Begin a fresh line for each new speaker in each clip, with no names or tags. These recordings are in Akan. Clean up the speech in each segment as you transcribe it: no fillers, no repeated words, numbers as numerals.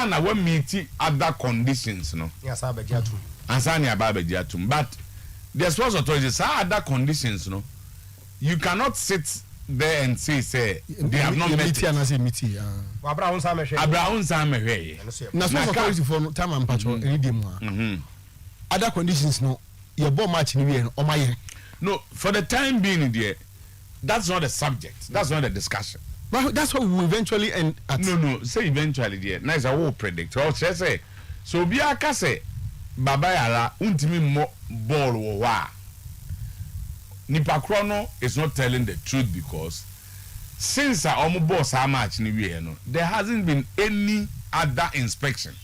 na we meet other conditions no
yes abejiatum
ansani abejiatum but the sports authorities are other conditions no you cannot sit there and say they have not met it.
Abraham Samehwe
na sports authority for time and patrol any dem other conditions no your ball match ni we no omaye
no for the time being there that's not the subject that's not the discussion.
But that's what we will eventually end at.
No, say eventually there. Nice, I will predict. Or say, so be a case, Baba Yala, untimi mo ball or wa. Nipa Chrono is not telling the truth because since our own boss how much ni no, there hasn't been any other inspection.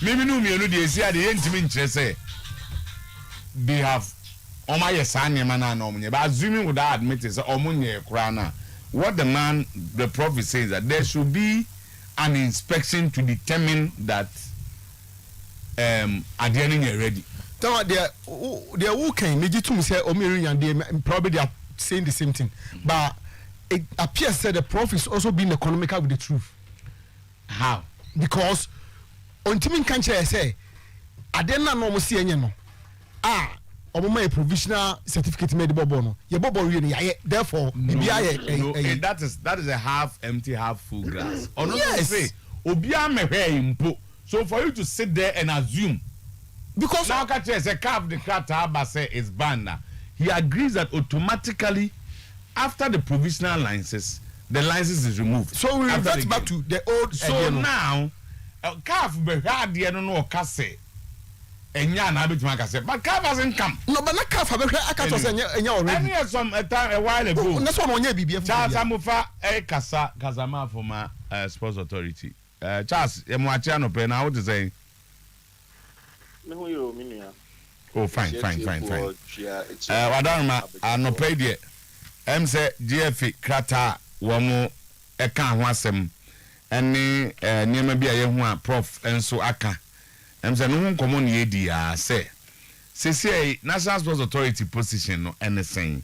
Maybe no me no dey say the intimi say they have oma yesanye mana na omunye but assuming would admit it say omunye kra na. What the prophet says that there should be an inspection to determine that adhering are ready.
So they are who can maybe to say and they probably they are saying the same thing, but it appears that the prophet is also being economical with the truth.
How?
Because on Timin Kanche say adena no see any no a provisional certificate made bobo your bobo really therefore
that is a half empty half full glass or not yes. Say obia mehwe so for you to sit there and assume because now catch say cap the crata say is banned now he agrees that automatically after the provisional licenses the license is removed
so we revert back to the old
so now cap behwa de no kase enya na abetima ka say but calf hasn't come
no but na calf abehwe aka to say enya already
any some a time a while ago
na so no nya bibia
Charles Amufa kasama from sports authority Charles emu achi no pe na what to say
me hu yo minua
oh fine wadarma anope de say GFA krata wo mo e kan ho asem ene niam bia ye hu a prof enso aka say no nkomo ne edi say National Sports Authority position no anything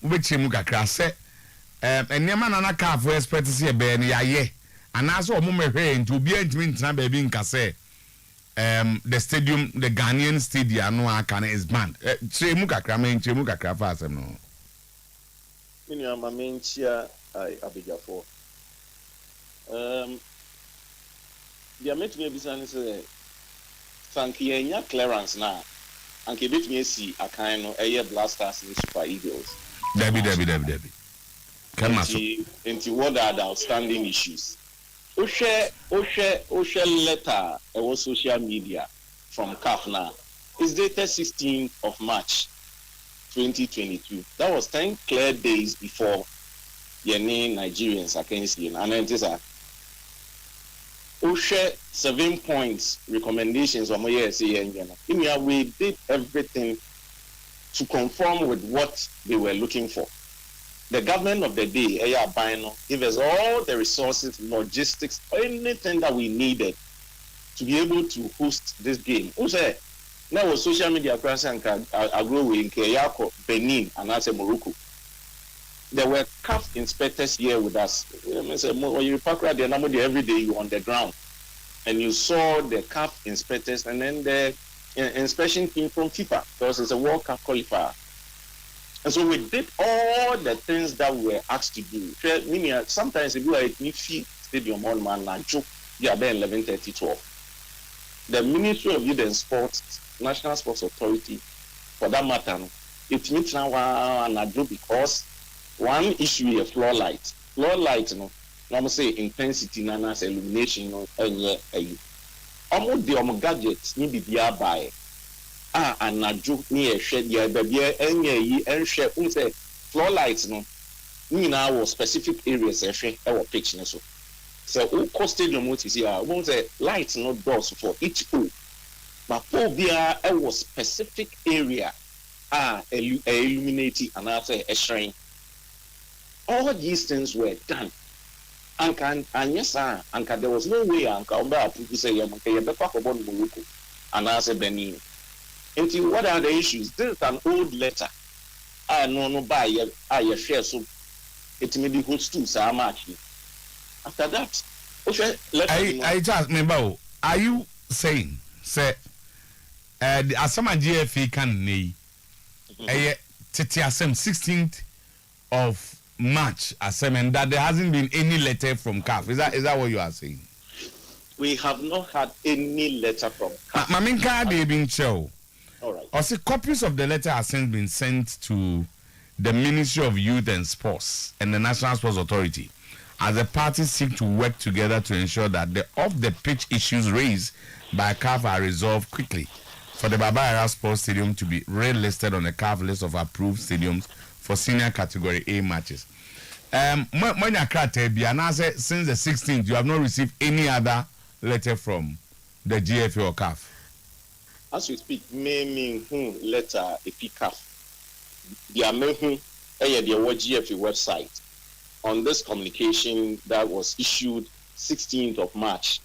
which mu kakra say enema na ka for expect say be ne yaye anaso omo mehwe nti obi antimi ntina ba bi nka say the stadium the Ghanaian stadium no aka is banned say mu kakra mu kakra fa asem no
mini ama menchia abijafo they are making a business thank you clearance now and ke bit me see a kind of air blasters in Super Eagles
Debbie come so
into what are the outstanding issues o share letter on social media from CAF now is dated 16th of March 2022 that was 10 clear days before Yeni Nigerians against you and it is a share 7 points recommendations from we did everything to conform with what they were looking for. The government of the day, gave us all the resources, logistics, anything that we needed to be able to host this game. Now was social media across and agro in Keyako, Benin, and also Morocco. There were CAF inspectors here with us. When you park right there, every day you on the ground, and you saw the CAF inspectors, and then the inspection team from FIFA because it's a World Cup qualifier. And so we did all the things that we were asked to do. Meaning, sometimes if you are at Nifi Stadium on man, you are there 11:30-12. The Ministry of Youth and Sports, National Sports Authority, for that matter, it meets now and because one issue is floor light. Floor light, I'm say intensity, nanas illumination, and almost the gadgets need to be by. And na joke near shed ya baby and share say floor lights now specific areas our picture so all cost stadium what is here won't say lights not doors for each pool but for there a specific area illuminating and after a shrine. All these things were done and yes and there was no way to say Morocco and I said Benin. And what are the issues? This is an old letter. I no buy a share so it may be holds to so much. After that, Okay,
I just remember. Are you saying, say, the Asama GFA can nay, Titi Asem 16th of March, Asem, and that there hasn't been any letter from CAF. Is that what you are saying?
We have not had any letter from CAF.
Maminka, they been show.
All right.
Also, copies of the letter have since been sent to the Ministry of Youth and Sports and the National Sports Authority, as the parties seek to work together to ensure that the off-the-pitch issues raised by CAF are resolved quickly for the Baba Yara Sports Stadium to be re-listed on the CAF list of approved stadiums for senior category A matches. Since the 16th, you have not received any other letter from the GFA or CAF?
As we speak, letter a CAF. The American the GFA website on this communication that was issued 16th of March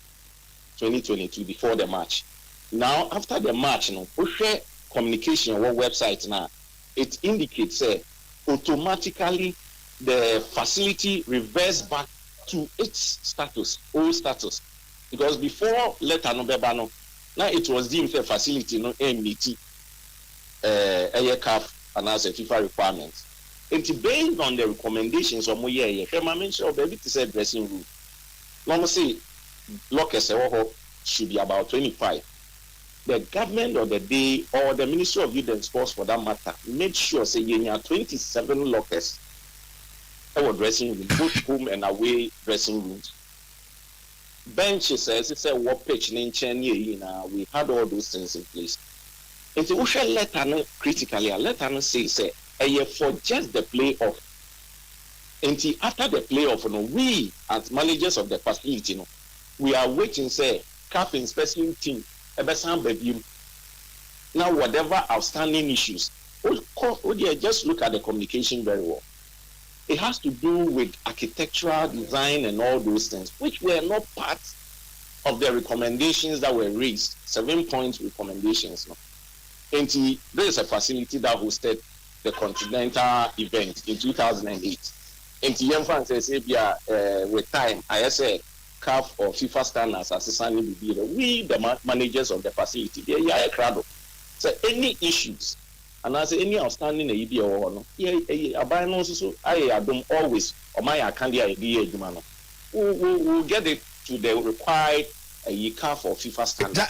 2022 before the match. Now after the match, communication on our website now, it indicates automatically the facility reverts back to its status, old status. Because before letter no bebano, now it was deemed a facility no MBT CAF and as a FIFA requirements. And based on the recommendations of Moye, I mentioned baby to say dressing room. Normally say lockers should be about 25. The government of the day or the Ministry of Youth and Sports for that matter made sure say you have 27 lockers. Our dressing room, both home and away dressing rooms. Benches, as it's a work pitch in China, we had all those things in place. And the Usha letter critically, letter say for just the playoff. And after the playoff, we as managers of the facility, we are waiting, say, CAF inspection team, now whatever outstanding issues, just look at the communication very well. It has to do with architectural design and all those things, which were not part of the recommendations that were raised, 7-point recommendations. And there is a facility that hosted the Continental event in 2008. And Yemfan says, with time, I say, CAF or FIFA standards assistant we the managers of the facility, they are a crowd. So any issues, and as any outstanding idea or no, I don't always or my candy idea, we'll get it to the required CAF or FIFA standards.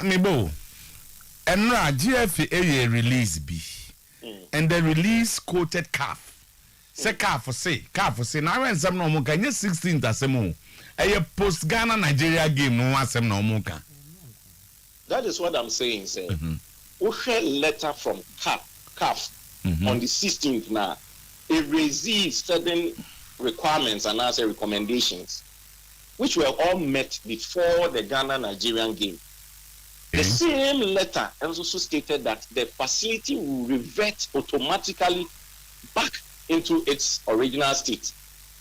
Mebo, and now GFA release B, and the release quoted CAF. Say CAF for say, now when some no more can you 16th as a more. A post Ghana Nigeria game no one sem no more can.
That is what I'm saying, sir. We had letter from CAF on the 16th now. It received certain requirements and also recommendations, which were all met before the Ghana Nigerian game. The same letter also stated that the facility will revert automatically back into its original state.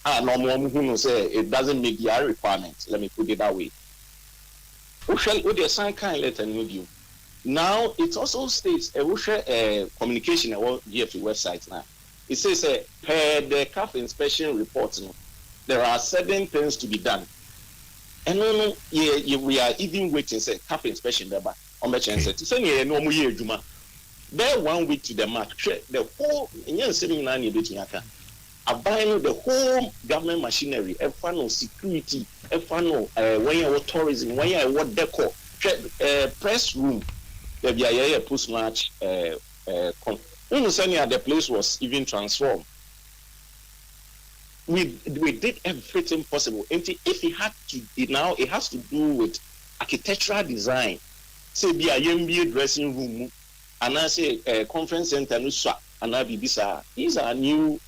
It doesn't meet the requirements. Let me put it that way. We sign kind letter with you. Now it also states a communication about GFA website now. It says per the CAF inspection report, there are certain things to be done. And we are even waiting say CAF inspection there on the chance to say no more year Juma. There 1 week to the match. The whole the whole government machinery, security, tourism, decor, press room, the post match. The place was even transformed. We did everything possible. And if it had to now, it has to do with architectural design. Say be a MBA dressing room, and I say conference center, and I be these are new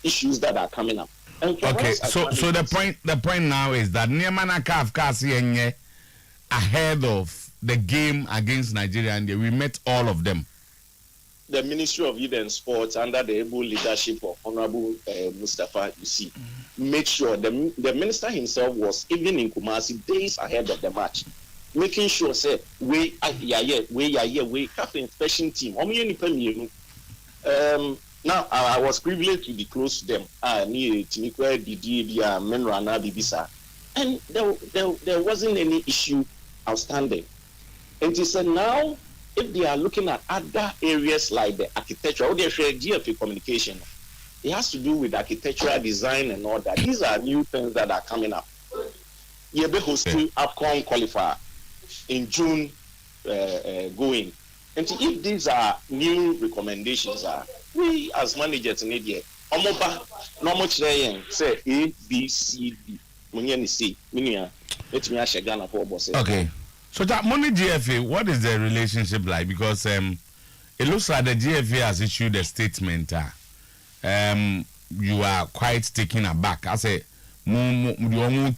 issues that are coming up.
Okay, so the point now is that Niamana CAF ahead of the game against Nigeria, and we met all of them.
The Ministry of Youth and Sports, under the able leadership of Honorable Mustafa, made sure the minister himself was even in Kumasi days ahead of the match, making sure say we CAF inspection team. Now, I was privileged to be close to them. And there wasn't any issue outstanding. And he said, now, if they are looking at other areas like the architecture, or the GFA communication, it has to do with architectural design and all that. These are new things that are coming up. You'll be hosting AFCON qualifier in June going. And if these are new recommendations, we as managers in India, normal say A, B, C, D.
Okay. So that money GFA, what is the relationship like? Because it looks like the GFA has issued a statement. You are quite taken aback. I say, and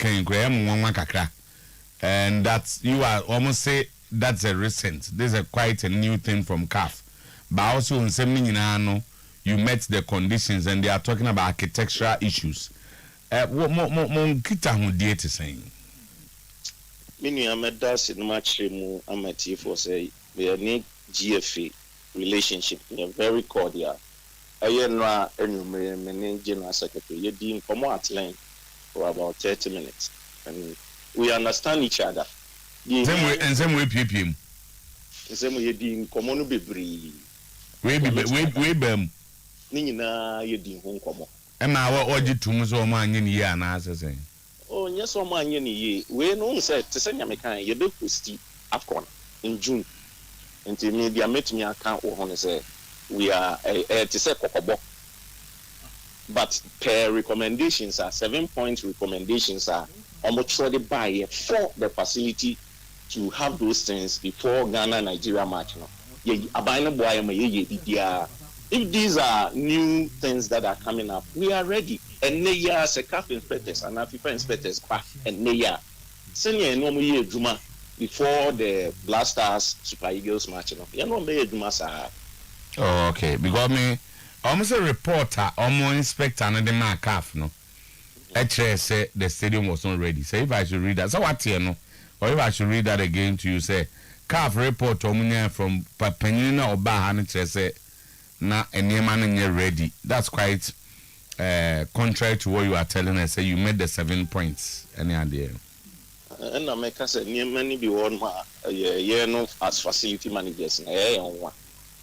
that you are almost say that's a recent. This is quite a new thing from CAF. But also in seminar, you met the conditions and they are talking about architectural issues. What more kita hundie to saying?
Many amedas in much more amity for say we need GFA relationship. We are very cordial. I know any general secretary. You did come out line for about 30 minutes, and we understand each other.
Same way, PPM.
Same way, you did come on be free.
We bem.
Nina, you did home come on.
Am I what you to Muso man in year and answer saying?
Oh, yes, so man, ye, we no said to send your you be Steve AFCON in June. Until maybe I met me account or say we are to say Kokobo. But per recommendations are 7 points recommendations are almost trying buy for the facility to have those things before Ghana Nigeria match. If these are new things that are coming up, we are ready. And they are CAF inspectors and FIFA inspectors back and they are senior normal year Juma before the Black Stars Super Eagles match.
Oh, okay. Because me almost a reporter, almost inspector and the man CAF no. Actually say the stadium was not ready. So if I should read that, so what you know? Or if I should read that again to you, say CAF report from Papenina or Bahan say na enyeman ready. That's quite contrary to what you are telling us. Say you made the 7 points. Any idea?
And I make us many be one no as facility managers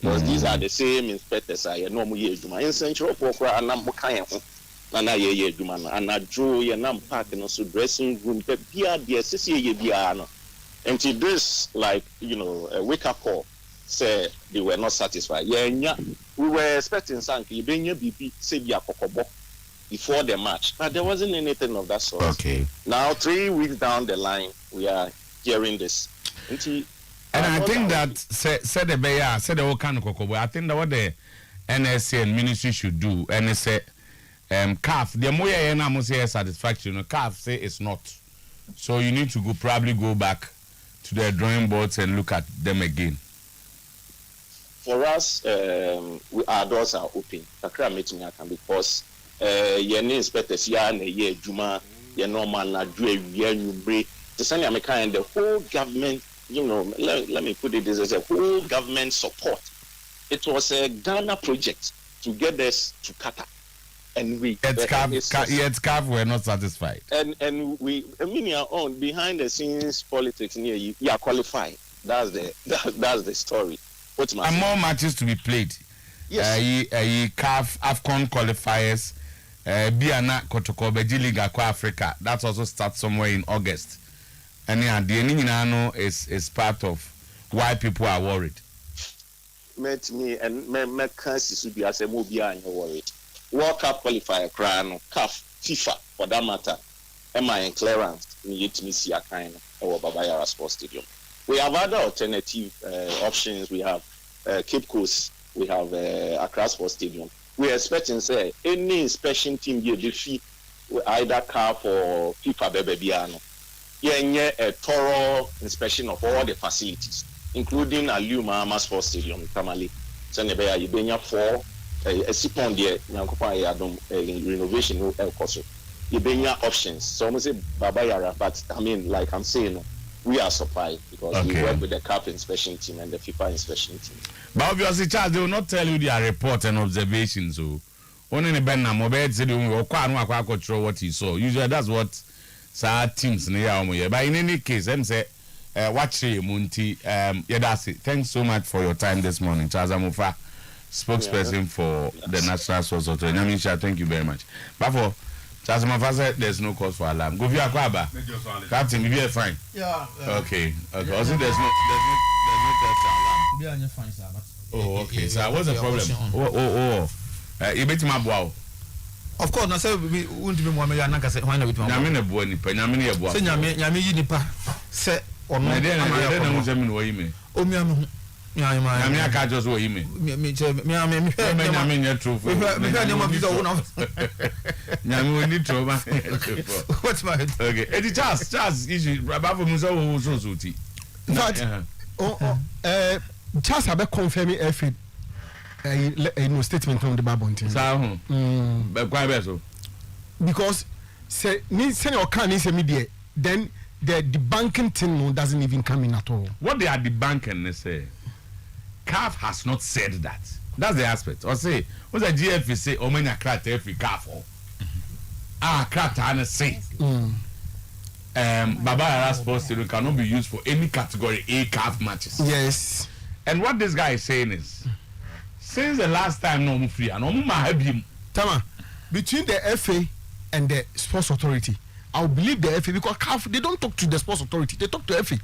because these are the same inspectors I normal year Juma in Central Pokra and Nambukayan and I year Juma and I drew your num park and also dressing room the CCA and to this like a wake up call say they were not satisfied. Yeah, we were expecting Sanki Benya BP say Kokobo before the match, but there wasn't anything of that sort.
Okay.
Now 3 weeks down the line, we are hearing this.
And I think that said the Bayer said the whole kind of Kokobo. I think that what the NSA and ministry should do, and say CAF, the more you say satisfaction, CAF say it's not. So you need to probably go back to the drawing boards and look at them again.
For us, our doors are open. Because any inspectors here and a year Juma, normal na do a year you break. The same America and the whole government, let me put it this as a whole government support. It was a Ghana project to get us to Qatar. And we CAF
were not satisfied.
And we our own behind the scenes politics near you are qualified. That's the story.
And more matches to be played.
Yes.
CAF AFCON qualifiers. Biana Kotoko Beji League Africa. That also starts somewhere in August. And the Eninano is part of why people are worried.
Met me and me can't be as a movie and worried. World Cup qualifier crown, CAF, FIFA for that matter. MI and clearance need to see a kind of Babayara Sports Stadium. We have other alternative options. We have Cape Coast. We have Accra Sports Stadium. We are expecting say any inspection team here defeat either CAF or FIFA Bebebiano. Yeah, a thorough inspection of all the facilities, including Aluma Sports Stadium, Tamale. Senebeya Ibenya 4 a sipon there, renovation El Coso. Ibenya options. So I'm say Babayara, but I mean, like I'm saying, we are surprised because we work with the CAF inspection team and the FIFA inspection team.
But obviously, Charles, they will not tell you their report and observations. So, only the Benham mobile said what he saw. Usually, that's what sad teams near. But in any case, them say, watch Munti. Yeah, that's it. Thanks so much for your time this morning, Charles Amufa, spokesperson for the National Sports Authority. Nyamisha, thank you very much. But for Charles Amufa said, there's no cause for alarm. Go via Kwaba. Captain, you are fine.
Yeah.
Okay. Also, there's no cause for alarm.
Yeah, fine, sir.
Oh, okay. So what's the problem? You bet my bow.
Of course, na say we won't be more na ka say why na with my.
Nyame na boa nipa, nyame na boa.
Say nyame yi nipa. Say ono.
Na dey na mo jam no yime.
O mi anu.
Nyame aka just wo yime.
Me
nyame nya true.
Me na mo visa wo na.
Nyame we need trouble.
What's my
okay. Eddie Charles issue baba for musa wo so ti.
In fact, Charles have confirmed every no statement from the Babontin.
So,
because say your can is a media, then the banking thing doesn't even come in at all.
What they are debunking, they say, CAF has not said that. That's the aspect. Or say, what's the GFA say, or many crack every CAF or crack and say. Baba Yara Sports Stadium cannot be used for any category A CAF matches.
Yes.
And what this guy is saying is, since the last time no free and
Tama, between the FA and the Sports Authority, I believe the FA because CAF they don't talk to the Sports Authority, they talk to FA.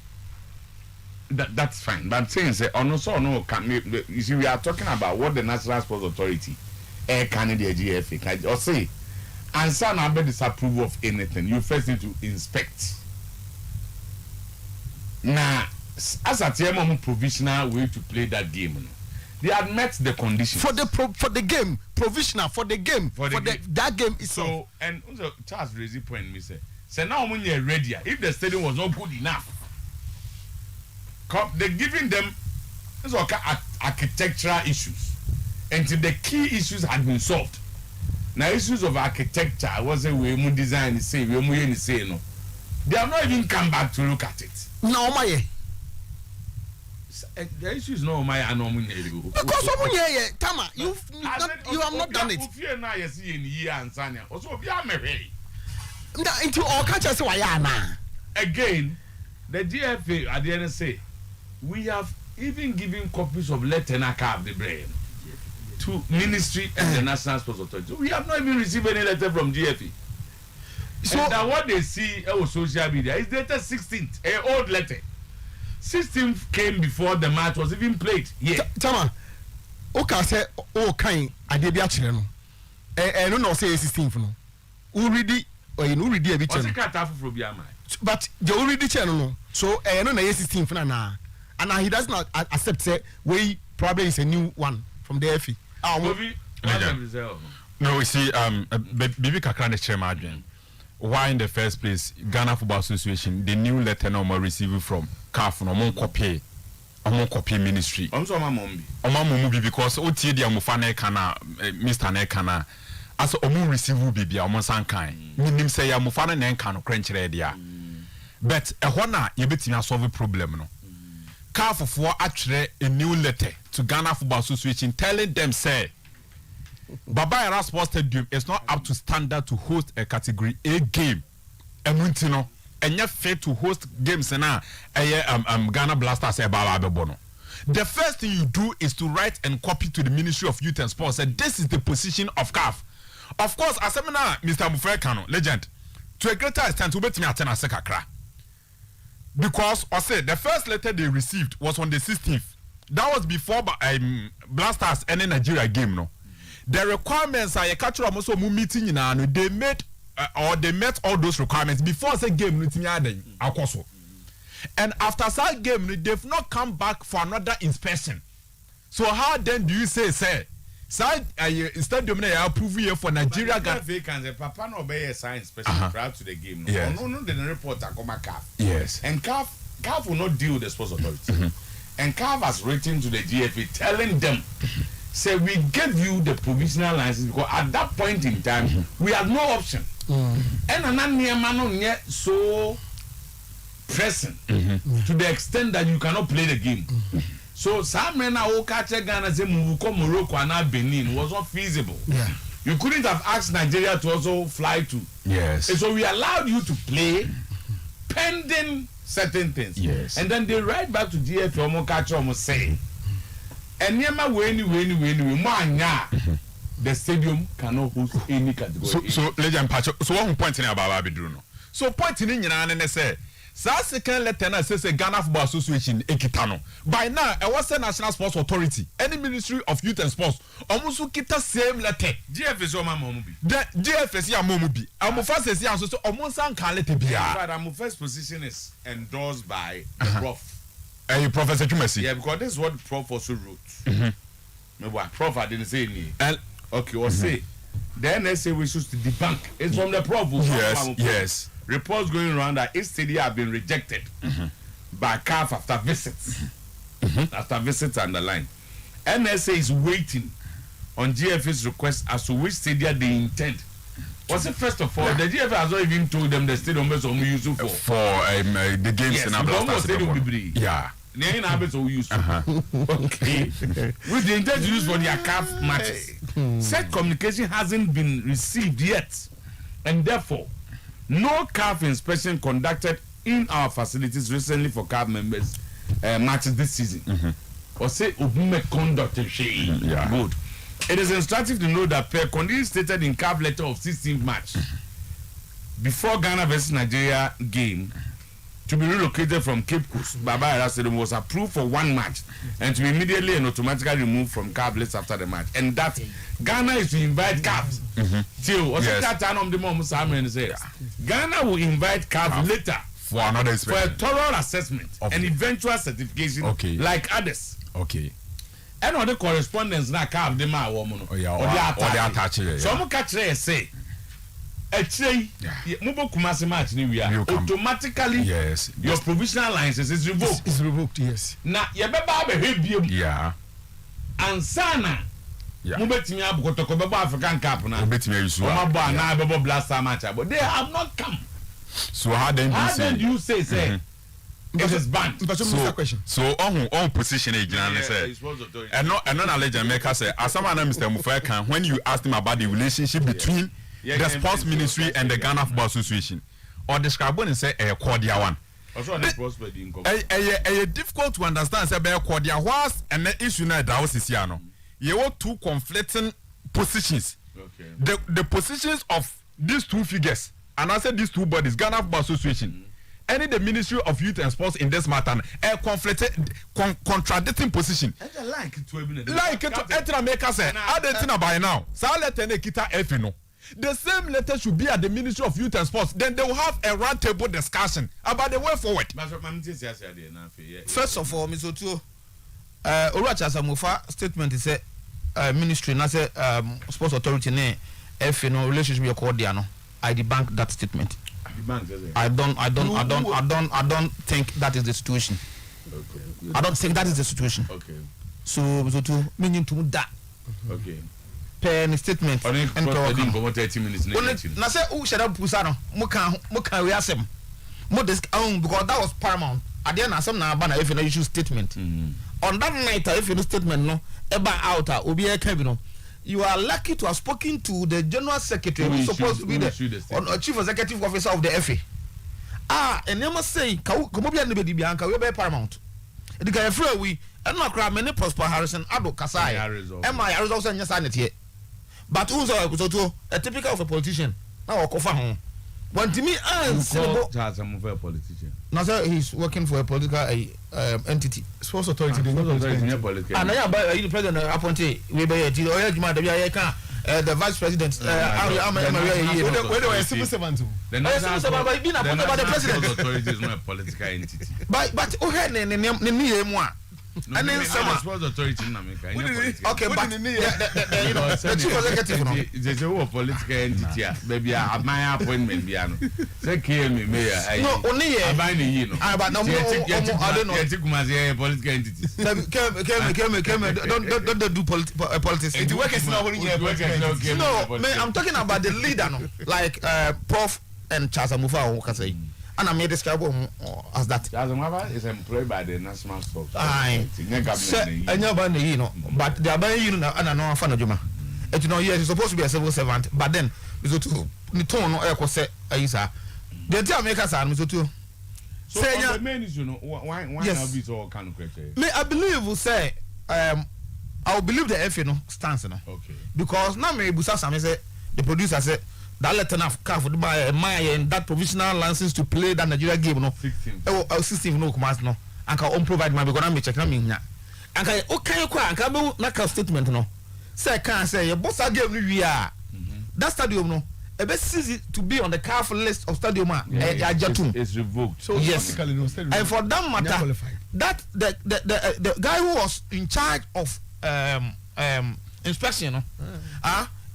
That's fine. But I'm saying say no you see we are talking about what the National Sports Authority can the GFA or say and some have disapproval of anything. You first need to inspect. Now, as a team provisional way to play that game, they had met the conditions
for the game provisional for the game that game is
so. And also Charles raised the point. Me say now when you're ready, if the stadium was not good enough, they're giving them architectural issues until the key issues had been solved. Now issues of architecture wasn't we mu design the same, we mu say no. They have not even come back to look at it.
No, my
the issue is no my anomaly.
Because someone here, Tama, you have not done it.
Fear now you see in year and Sanya. Also, be a merry.
Into all catches why
again, the GFA at the end say we have even given copies of letter and of the brain to Ministry and the National Sports Authority. We have not even received any letter from GFA. So and what they see on social media is dated 16th, an old letter. 16th came before the match was even played. Yeah.
Tama, okay, say, oh, kind, I did be actually no. No, say 16th no. Already, or you already a bit. But you already channel no. So, no, 16th na. And he does not accept say we probably is a new one from the FE.
No, we see, Bibi Kakran chairman. Why in the first place, Ghana Football Association, the new letter no more receiving from CAF no more copy ministry.
I'm so my mumbi.
Mumbi because OT the Amufane kana Mr. Nekana as omu receive bibi omo sankan. Minim say Amufane ne kan no crunch dia. But e hona ye betimi solve problem no. CAF for actually a new letter to Ghana Football Association telling them say Baba Yara Sports Stadium is not up to standard to host a category A game. Emuntino, and yet fit to host games na Ghana Blasters bono. The first thing you do is to write and copy to the Ministry of Youth and Sports. And this is the position of CAF. Of course, as Mr. Mufrekano, legend, to a greater extent, we bet me atena sekakra. Because I said the first letter they received was on the 16th. That was before Blasters and Nigeria game no. The requirements are a culture of also meeting in they made they met all those requirements before the game and after that game they've not come back for another inspection. So how then do you say stadium na approve here for Nigeria
Ghana Papa no be sign inspection prior to the game no.
Yes.
No the report come CAF.
Yes.
And CAF will not deal with the sports authority. And CAF has written to the GFA telling them say we gave you the provisional license because at that point in time we had no option. And another man so stressing to the extent that you cannot play the game. So some men are catch Ghana say move come Morocco and now Benin was not feasible.
Yeah.
You couldn't have asked Nigeria to also fly to.
Yes.
And so we allowed you to play pending certain things.
Yes.
And then they write back to GF almost catch almost say. And Yama when the stadium cannot host any category.
So legend patch. So one point in about Abidruno. So point in and say. Second lieutenant says Ghana Football Association Ekitano. By now, I was the National Sports Authority, any Ministry of Youth and Sports, almost kita same letter.
GFS or Mamobi.
The GFS ya Momubi. Amufa says ya so almost an kalete bia.
But Amufa's position is endorsed by the Prof.
Professor Chumesi.
Yeah, because this is what the Prof also wrote. Maybe Prof I didn't say any. Okay, or say the NSA wishes to debunk. It's from the Prof.
Yes.
Reports going around that each stadium have been rejected by CAF after visits. After visits underlined. NSA is waiting on GF's request as to which stadium they intend. Was it first of all, the GF has not even told them the stadium is only used for
the games in Abdul
Stadium.
Yeah.
Okay. With the intent to use for their CAF matches. Said communication hasn't been received yet. And therefore, no CAF inspection conducted in our facilities recently for CAF members matches this season. Or say Obume conduct good. It is instructive to know that per condition stated in CAF letter of 16th March before Ghana vs Nigeria game to be relocated from Cape Coast, Baba Yara Stadium was approved for one match and to be immediately and automatically removed from CAF list after the match. And that Ghana is to invite CAF. Ghana will invite CAF later
for another inspection,
for a thorough assessment and eventual certification like others.
Okay.
And on the correspondence now CAF them are woman or they attach it. So I'm catch say automatically your provisional license is revoked.
It's revoked, yes.
Now you better
yeah.
And sana mubetimi abukotoko bebo African Cup na na bebo blaster match but they have not come.
So how then
you say it is banned.
So on position again say and not legend maker say asama na Mr. Mufaka when you asked him about the relationship between the sports ministry and the Ghana Football Association or describe when say a cordial one.
Also on the prospect income.
Difficult to understand say be cordial was and the issue na that was here no. You were two conflicting positions. Okay. The positions of these two figures and I said these two bodies, Ghana Football Association, and the Ministry of Youth and Sports in this matter, a contradicting position.
Like it
to make us say, I don't think by now. So let kita efino. The same letter should be at the Ministry of Youth and Sports. Then they will have a round table discussion about the way forward.
First of all, Mr. Otuo, Oruachi Asamofa statement is a ministry, not a sports authority. If you know relationship with Cordiano, I debunk that statement. I don't think that is the situation.
Okay.
I don't think that is the situation.
Okay.
So Otuo meaning to that.
Okay.
Pen statement.
And talk 30 minutes.
Na say who should have pusano? Muka we asem. Because that was paramount. At the end, some na ban if you know issue statement. On that night, if you know statement no, eba out obi e can no. You are lucky to have spoken to the general secretary who is supposed to be the chief executive officer of the FA. And they must say, come up here and be Bianca, we be paramount. The guy free we and not crab many Prosper Harrison, Ado Kasai, and my also in sanity here. But who's a typical of a politician? Now, Kofa home. When to me,
a politician.
Now, sir, he's working for a political entity.
Sports authority.
And I am the president appointee. We be the vice president.
Where do I civil servant?
The president authority is not a political entity.
But who had and then some
sports authority in America.
Okay, but the chief executive
there's a political entity. Maybe I have my appointment. Say me mayor.
No, only
but no I don't know. Political entities.
Don't do politics.
It works now.
No, man, I'm talking about the leader, like Prof and Charles Amufa. and I made describe as that.
As a matter is employed by the national stock.
Aye. But they are buying you and I know fan of Juma. You know, yes, it's supposed to be a civil servant, but then Mr. Two, the tone or echo say, Isa. They tell me, Mr. Two.
So, the main issue, why not be so kind of question?
I believe we say, I will believe the F, stance,
okay.
Because now, maybe Busasa say, the producer said, that letter of car for buy my and that provisional license to play that Nigeria game, no, 16 no commands, no, and can provide my because I'm checking now. And can okay, and can be like a statement, no. Say, can't say, your boss game, we are that stadium, no. A best easy to be on the careful list of stadium.
It's revoked.
So yes, and for that matter, that the guy who was in charge of inspection,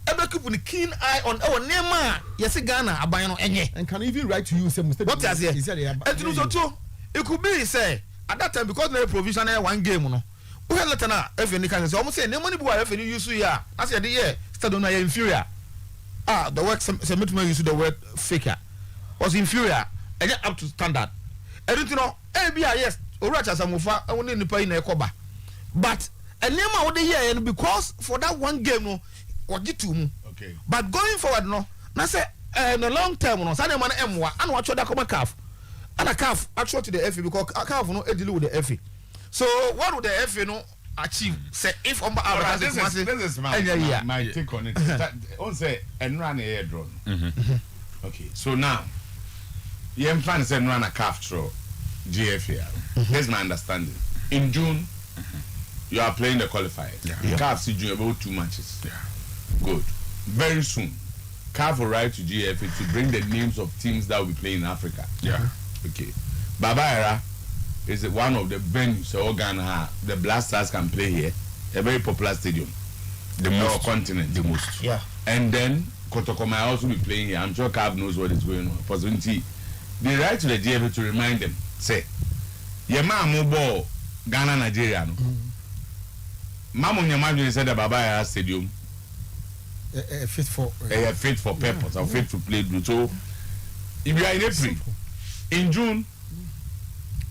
ever keep a keen eye on our name. Yes, Ghana, Abayano,
and can even write to you some mistake.
What does he say? It could be say at that time because they provision one game, no. We had letter now. If you can say, almost say no money boy. If you use here, I said the year stadium na inferior. The work Sometymer used the word faker was inferior and yet up to standard. I don't know. Yes, Oracha Samufa, I want to pay in a coba. But a name of the year, and because for that one game, no, what you two.
Okay.
But going forward, no, I say, in a long term, no, Sunday man M1, and watch that come a calf. And a calf, actually to the FA because a calf no deal with the FA. So, what would the FA no achieve? Say, if on
this is my take on it. On say, and run a air drone. Okay, so now, you am trying to say run a calf throw GFA. Here's my understanding. In June, you are playing the qualifiers. Yeah. CAF see you about 2 matches.
Yeah.
Good. Very soon, CAF will write to GFA to bring the names of teams that will be playing in Africa.
Yeah.
Okay. Babayara is one of the venues Ghana the Black Stars can play here. A very popular stadium. The most continent.
The most.
Yeah.
And then Kotoko might also be playing here. I'm sure CAF knows what is going on. Possibility. They write to the GFA to remind them. Say, Yema ball Ghana Nigeria. Mamu Nyamaju said the Babayara Stadium.
Fit for
purpose or fit to play blue. So if you are in April, in June,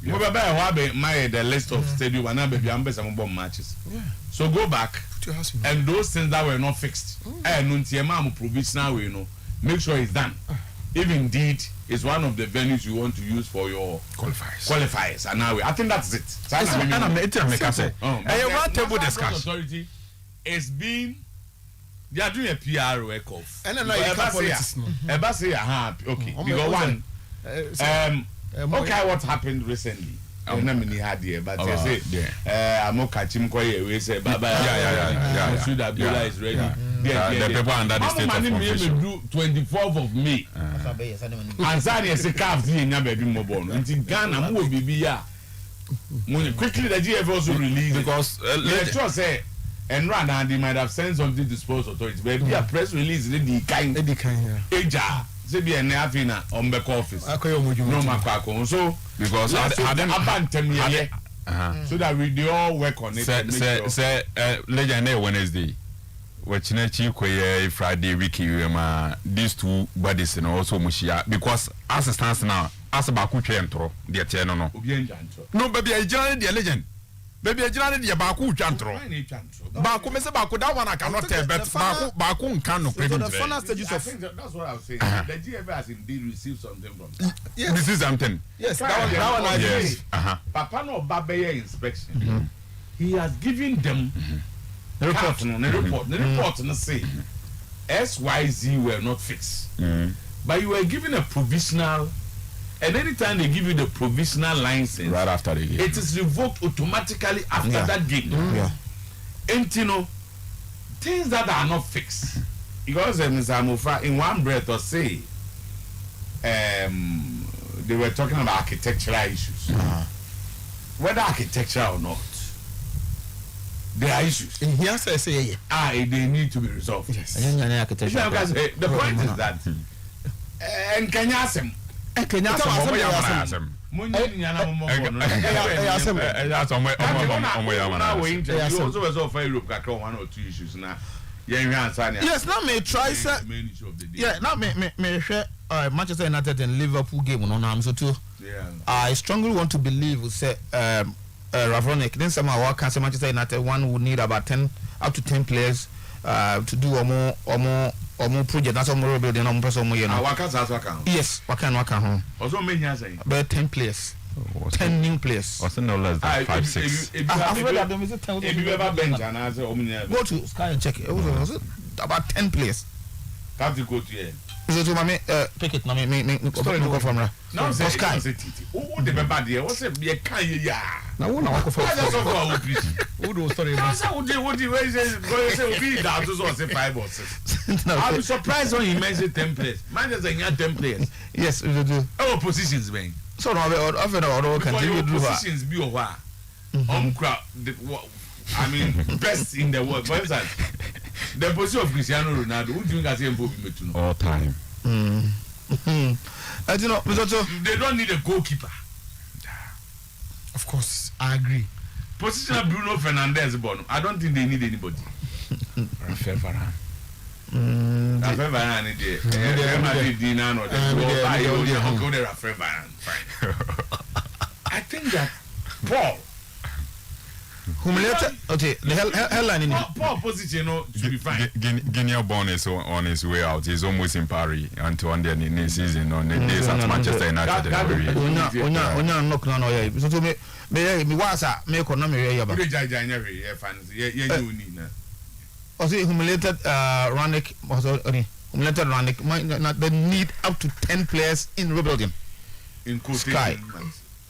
you will be the list of stadium and be some bomb matches.
Yeah.
So go back and those things that were not fixed. And provisional, make sure it's done. If indeed it's one of the venues you want to use for your qualifiers. And now I think that's it.
Table discussion.
Authority is being. They are doing a PR work of.
And then like
say okay. Because one, okay, what happened recently? But they say, I'm catching we say, Baba, Should Abdullah is ready.
The people under the state of confusion.
Do 24th of May. And Zani say, "Calf, you never be mobile." Until Ghana, who will be here? Quickly, the GF also released
because
let's just say. And run and they might have sent something to sports authorities. But if a press release, the kind Eja, Zebi and Nafina on back office. No Macacon. So
because
so that we all work on it.
Say legend Wednesday. Wachinachi Friday wiki these two bodies and also Mushia because as it stands now, as a Bakuche entro, dear Tiano. No, baby, I joined the legend. Baby, I joined the Baku Chantro. Baku, Mr. Baku, that one I cannot tell, but Baku cannot play.
That's what I was saying. The GFA has indeed received something from that.
Yes. This is something.
Yes, that one yes. Papa no Babaya inspection. He has given them the report. The report and say SYZ were not fixed. But you were given a provisional. And anytime they give you the provisional license,
right after the game,
it is revoked automatically after that game. And you know, things that are not fixed. Because Mr. Amufa, in one breath, or say, they were talking about architectural issues. Whether architectural or not, there are issues.
And he has to say,
they need to be resolved.
Yes.
The point is that, and can you ask him?
Yes, now me try say. Yeah, now me share Manchester United and Liverpool game on so too.
Yeah.
I strongly want to believe say Ravonic then somehow Manchester United one would need about 10 up to 10 players to do or more project. That's all more building on person more, you know. Yes, waka
also many years saying
about 10 players. 10 new players.
Also no less than 5-6.
If you ever bench and answer,
go to Sky and check it. It was about 10 players.
can't you go to here?
So to my pick it. Me go from there.
Now say Sky. Who the bad there? What's it? Be kind ya.
Now one walk for.
Who do story? What the way say go say be that to say 5 or 6. I'll be surprised when you mention 10 players. Manchester United 10 players.
Yes, we do.
Our positions, man.
So now we often our continue to do
positions be or what? I mean, best in the world. For instance, the position of Cristiano Ronaldo, who do you guys say to
all time?
I do not.
They don't need a goalkeeper.
Of course, I agree.
Position of Bruno Fernandes, Bono. I don't think they need anybody.
Rafael Varane.
Rafael Varane, I think that Paul.
Humiliated. Okay, the headline in it.
Paul position to be fine.
Guinea born is on his way out. He's almost in Paris until on the next season on the days at Manchester United.
Onya knock no yeah. So me wasa me economy here ba.
We January fans. Yeah you need na.
Also humiliated Ranik also humiliated Ranik they need up to 10 players in rebuilding.
In quotation.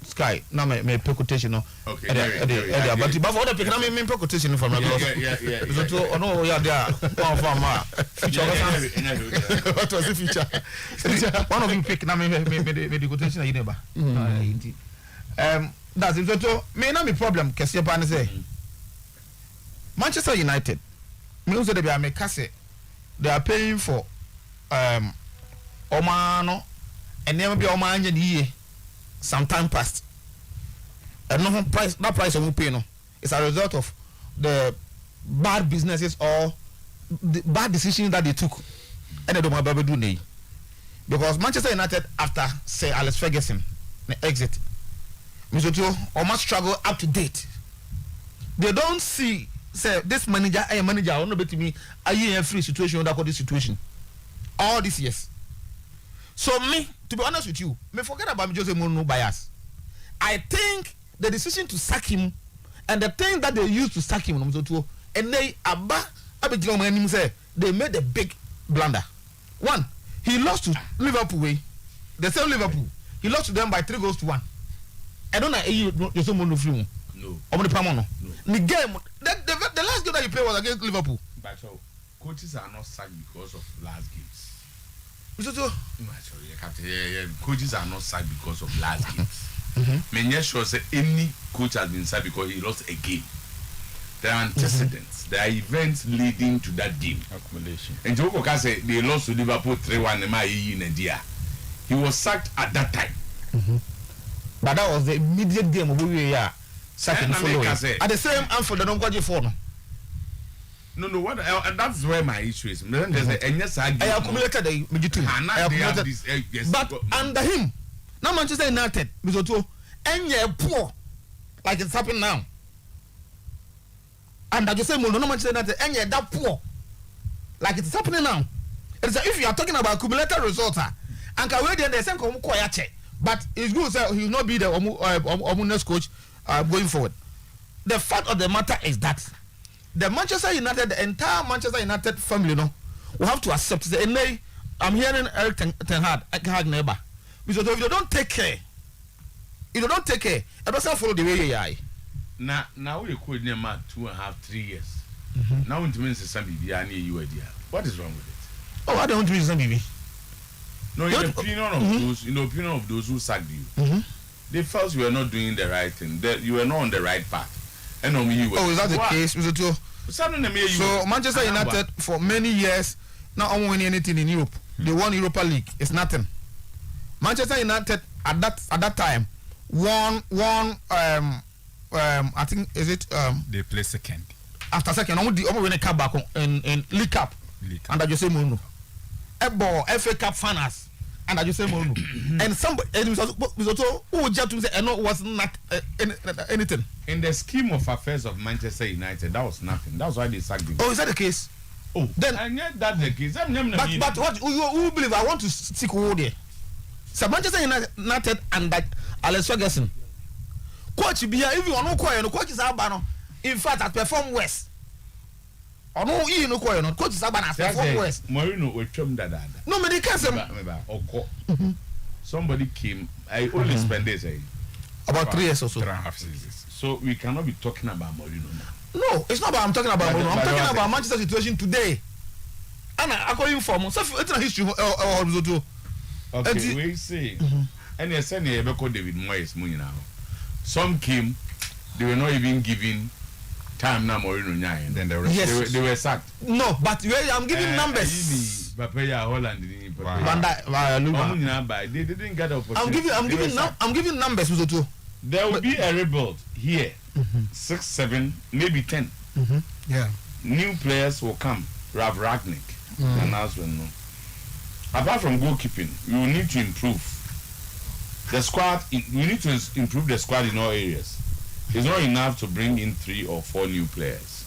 Sky now me pay quotation no.
Okay.
But for the pick na me pay quotation from
yeah.
So to no yeah there one from future what was the future one of you pick na me the quotation you never that's it. So me na me problem kese pa ne say Manchester United me also they be kase they are paying for Omano and never be Omanya ye some time past. And no price that price of pay no. It's a result of the bad businesses or the bad decisions that they took. And they don't have to do nay. Because Manchester United after say Alex Ferguson exit, Mr. Tio almost struggle up to date. They don't see say this manager I want to me a free situation or this situation. All these years. So me, to be honest with you, me forget about Jose Mourinho bias. I think the decision to sack him and the thing that they used to sack him, and they they made a big blunder. One, he lost to Liverpool. The same Liverpool, he lost to them by 3-1. I don't know Jose Mourinho free.
No.
The game, the last game that you played was against Liverpool.
But so coaches are not sacked because of last games. Coaches are not sacked because of last games. Many sure say any coach has been sacked because he lost a game. There are antecedents. There are events leading to that game.
Accumulation.
And Joko say they lost to Liverpool 3-1 in India. He was sacked at that time.
But that was the immediate game of we are sacking following. At the same Anfield, they don't go for no.
No. What? That's where my issue is.
I accumulated but under him, now Manchester United, and poor, like it's happening now. And I just say, no Manchester United, and that poor, like it's happening now. It's if you are talking about accumulated results, and can wait there, they say come quiet, but it's good say he will not be the next coach going forward. The fact of the matter is that the Manchester United, the entire Manchester United family, will have to accept. Say, I'm hearing Eric Ten Hag neighbor. Because if you don't take care, it doesn't follow the way you are.
Now we could name 2.5, 3 years. Now it means some baby near you idea. What is wrong with it?
Oh, I don't want to be some baby.
No, in the opinion of those who sacked you, they felt you were not doing the right thing. That you were not on the right path. And
is that the case, Mr. Tio? So Manchester United for many years not winning anything in Europe. They won Europa League. It's nothing. Manchester United at that time won I think is it
they play second.
after second omo win a cup back in League Cup under Jose Mourinho. Ebo FA Cup finals under Jose Mourinho. And somebody and also who just to say no was not anything.
In the scheme of affairs of Manchester United, that was nothing. That's why they sacked him.
Oh, is that the case?
Oh,
then
and yet that's the case.
But what who believe I want to stick who there? So Manchester United and that Alex Ferguson. Coach Bia, if you are no quiet, no coach is Abano. In fact, I perform worse. Or no, you know, coach is Abana perform worse.
Mourinho will trim that.
No, but they can't say.
Somebody came. I only spent this
about 3 years or so.
3.5 seasons.
So we cannot be talking about Mourinho now.
No, it's not about I'm talking about Mourinho. I'm talking about Manchester situation today. And I call you for so it's a history or
okay, we see. And you said you ever called David Moyes now. Some came, they were not even given time now Mourinho nyai. Then they were sacked.
No, but I'm giving numbers.
Papaya Holland they didn't get the opportunity.
I'm giving numbers too.
There will be a rebuild here. 6, 7, maybe 10.
Yeah.
New players will come. Rav Ragnick. Announcement. No. Apart from goalkeeping, we will need to improve the squad. We need to improve the squad in all areas. It's not enough to bring in 3 or 4 new players.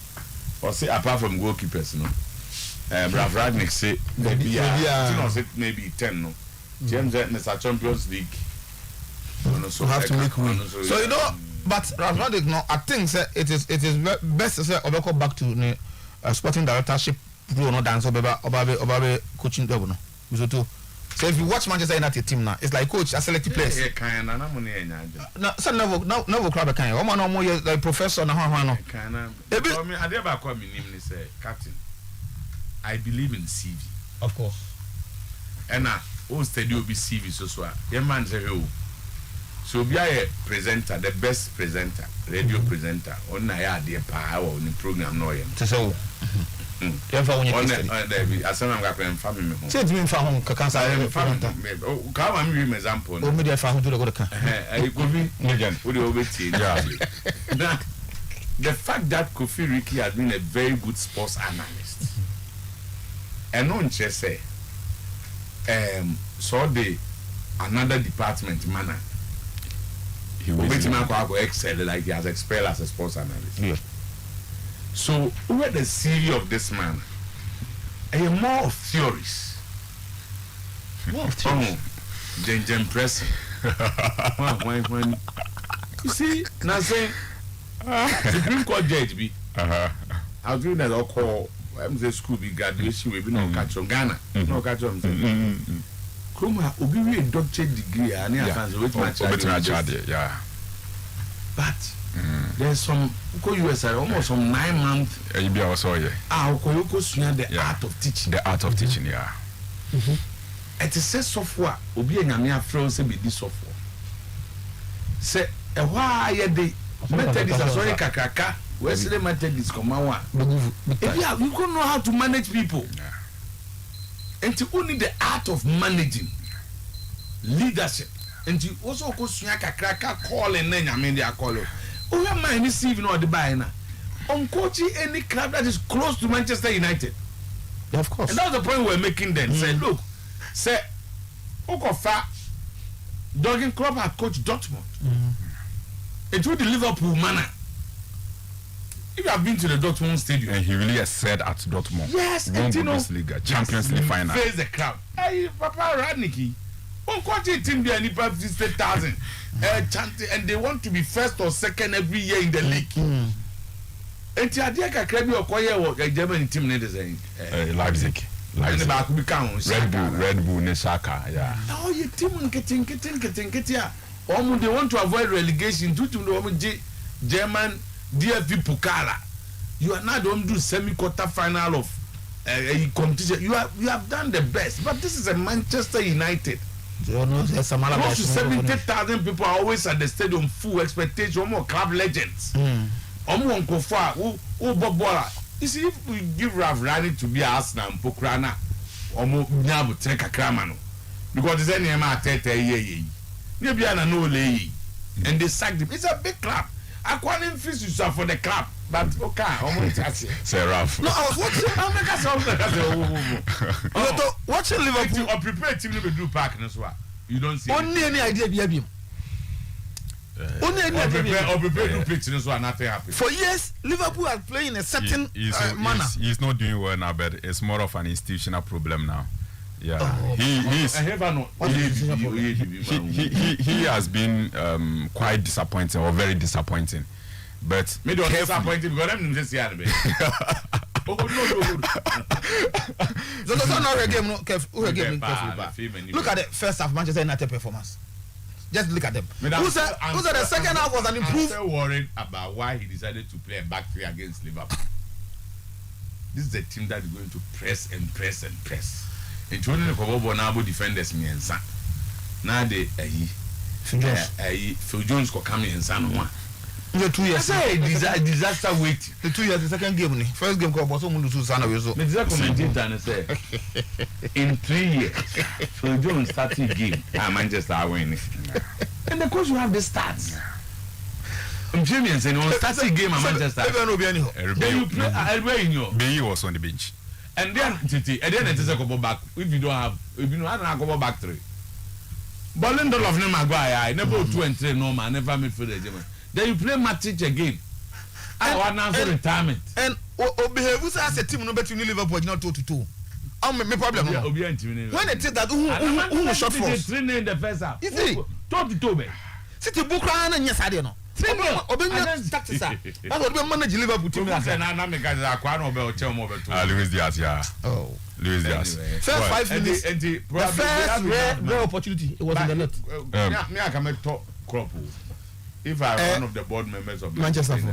Or say apart from goalkeepers, you know. Rav Ragnick say maybe 10. No. James Mr. Champions League.
So have to make room. So you know, but Rav Ragnick, no, I think it is best to say Obeko back to sporting directorship. No dance Obabe coaching job no. So if you watch Manchester United team now, it's like coach, I select players. No, so never crowd kind. Omo no more like professor na ho no.
Me ade ba kwa minim ni say captain. I believe in CV.
Of course.
And o study obi CV so a. Your man say oh. So be a presenter, the best presenter, radio presenter. On na ya ade pa on the program no yen.
So Yɛmfa wo
nyɛ asɛm am kakra mfa me ho
sɛ ntimi mfa ho kaka sa
ka ma me example
o media fa ho to the ka
Kofi wo de obeti the fact that Kofi Ricky has been a very good sports analyst and on say so the another department manner he will excel like he has excelled as a sports analyst. Yeah. So, where the CV of this man? More of theories.
More of theories.
Jen pressing. When you see, now saying Supreme Court judge be. I was doing that all call. I'm the school be graduation. We be no catch on Ghana. No catch on. Kuma obi a doctorate degree. Ani afanso with my child.
Yeah.
But. There's some US almost some 9 months.
You be also
the art of teaching.
The art of teaching, yeah.
It is a software. Obi enyame afro say be this software. Say why the method is sorry kakaka. Where say the method is come out. If you don't know how to manage people. And you only the art of managing leadership. And you also go kakaka call and then I mean they are calling. Oh, your mind is even or the buy now. On coaching any club that is close to Manchester United.
Yeah, of course.
And that's the point we're making then. Say, look, say, Okofa, Jurgen Klopp had coached Dortmund. Into the Liverpool manner. If you have been to the Dortmund stadium.
And he really excelled at Dortmund.
Yes,
won Bundesliga, Champions League final.
Face the crowd. Hey, Papa Radnicki. On coaching team there, and 50,000. And they want to be first or second every year in the league. And Tiadia Krabi or Koya German team
Leipzig.
And the back becomes
Red Bull, Nesaka. Yeah.
Oh, you team getting. Almost they want to avoid relegation due to the German DFB Pokala. You are not going to do semi-quarter final of a competition. You have done the best, but this is a Manchester United. Close to 70,000 people are always at the stadium, full expectation, more club legends. You see, if we give Rav Rani to be Arsenal and Pokrana, Nyabu take a cramano. Because it's any amount of and they sacked him. It's a big club. Aquanin fish is for the club, but okay, almost
say Ralph.
No, I was watching. Watching Liverpool.
Or prepare team to do park in as well. You don't see.
Only any idea be him. Only any idea.
Or prepare to pitch in as well. Nothing happens.
For years, Liverpool are playing a certain manner.
He's not doing well now, but it's more of an institutional problem now. Yeah, he has been quite disappointing or very disappointing. But
me don't disappointing because I'm just here. Oh no.
Look at the first half Manchester United performance. Just look at them. Who said the second half was an improved?
I'm still worried about why he decided to play a back three against Liverpool. This is a team that is going to press and press and press. And only the Kobo Nabo defenders me and son. Now they Phil Jones could come in son one.
The 2 years.
Say disaster wait.
The 2 years, the second game, first game called Bosom to Susana.
The commentator and say in 3 years, Phil Jones started game. Manchester winning. And the coach will have the stats. Jimmy and saying on starting game at Manchester. Then you play everywhere in your.
Bayi was on the bench.
And then it is a couple back. If you don't have go back three. But Lindelof of name Maguire, never 2 and 3 no man, never midfield German. Then you play Matic again. I want now for retirement.
And behave as a team no better than Liverpool not 2-2. My problem. When it is that who shot for us?
3 in the first half.
You see,
2-2.
City Bukran and yes I don't know. Tactics. That's what we manage Liverpool team.
Luis Diaz, yeah.
Oh,
Luis Diaz.
First 5 minutes. The first rare opportunity. It was in the net.
Me I can make top crop. If I one of the board members of
Manchester. So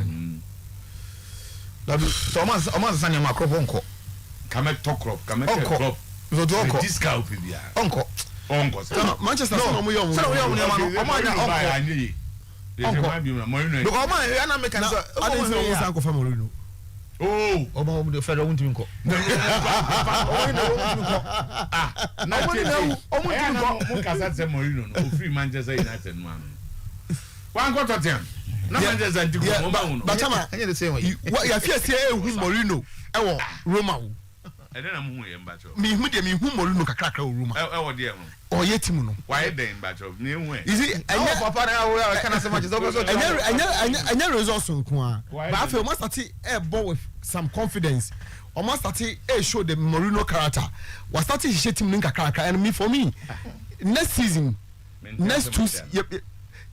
Oman Sanya Macro Onko.
Can make top crop. Can make crop. This guy will be
Onko.
Manchester no
and then I'm who am bacho.
Me who dem who Mourinho kakra Roma.
Dear.
Oh ye team no.
Why then bacho? New way.
You see, papa na can say much anya results nko a. But after almost start a ball with some confidence. Almost start a show the Mourinho character. Was starting his team kakra and me for me. Next season, next 2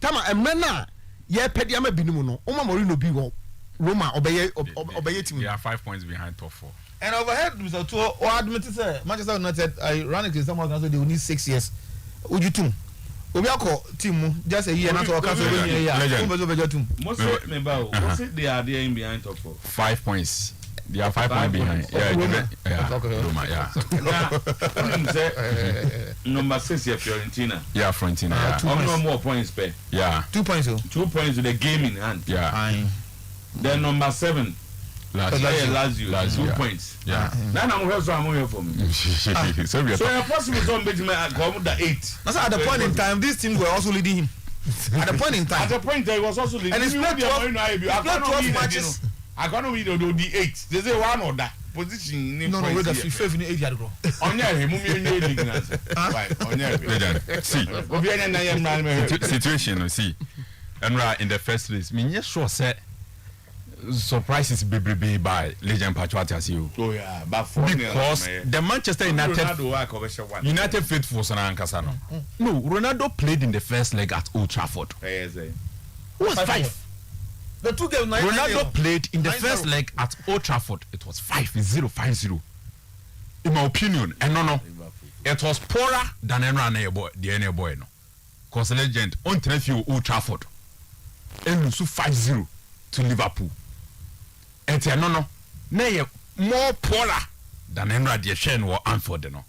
tama emena ye pedi ama binimu no. Oma Mourinho bi wo Roma obeye team.
They are 5 points behind top 4.
And overhead, Mr. Otuo, or admit it, Manchester United, ironically, someone can say they will need 6 years. Would you too? We are called team just a year and after cancel a year.
Most of they are there in behind top 4.
5 points. They are 5 points behind. Roma, yeah.
Number 6 is Fiorentina.
Yeah, Fiorentina.
No more points per.
Yeah.
2 points.
2 points with the game in hand.
Yeah.
Then number 7. Lazio 2 points.
Yeah.
Now I'm here for me. So you're possible to make the 8.
That's at the point in time, these teams were also leading him. At the point in time.
At the point he was also leading.
And it's not 12 matches.
I can't know the 8. They say one or that position.
No, we're the 5th in the 8 yard go.
On your
situation, see. And right in the first place, me yes sure said surprises be by Legend Patriots you.
Oh yeah, but
because the Manchester United faithful Sana Ankasano. No, Ronaldo played in the first leg at Old Trafford. Who was 5?
The 2 games
Ronaldo played in the first leg at Old Trafford. It was 5-0. In my opinion, and no, it was poorer than any boy, no. Because Legend on few Old Trafford and lose 5-0 to Liverpool. And no, more poorer than Enra the Shen or Anford. No,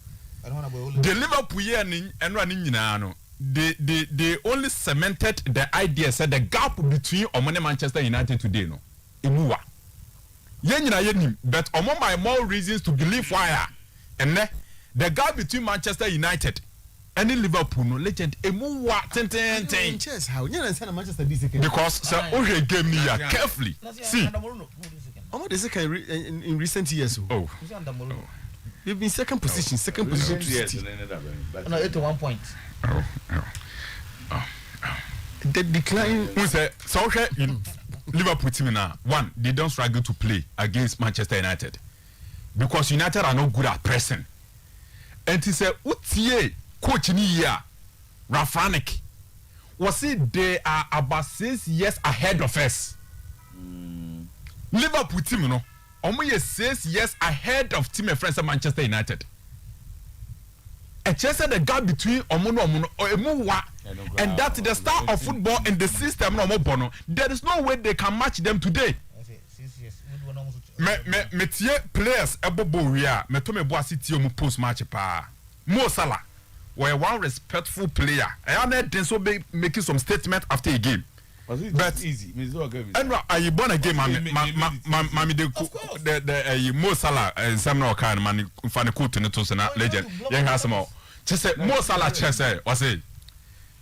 the Liverpool year and running no. They only cemented the idea, said the gap between Omane Manchester United today. No, Imuwa. Yenim, but among my more reasons to believe why and the gap between Manchester United any Liverpool no legend emu wa ten.
Chess how you Manchester this
because sir okay game ni ya carefully see
the second in recent years.
Oh.
They've been second position to City.
No, 81 points.
The decline.
Who said so? In Liverpool team now, one they don't struggle to play against Manchester United because United are not good at pressing. And he said, "Utie coach ni here, Rafranik, was it they are about 6 years ahead of us? Liverpool team, no, almost 6 years ahead of team and friends of Manchester United. And just the gap between Omono and that's the start of football in the system. No, there is no way they can match them today. Me tie players ebobo wia me to me bo asiti omu post match pa Mo Salah were one respectful player I am then so be making some statement after a game but
easy
and I born a game mami the Mo Salah some no kind man fan cool to to na legend yen has more just say Mo Salah say was say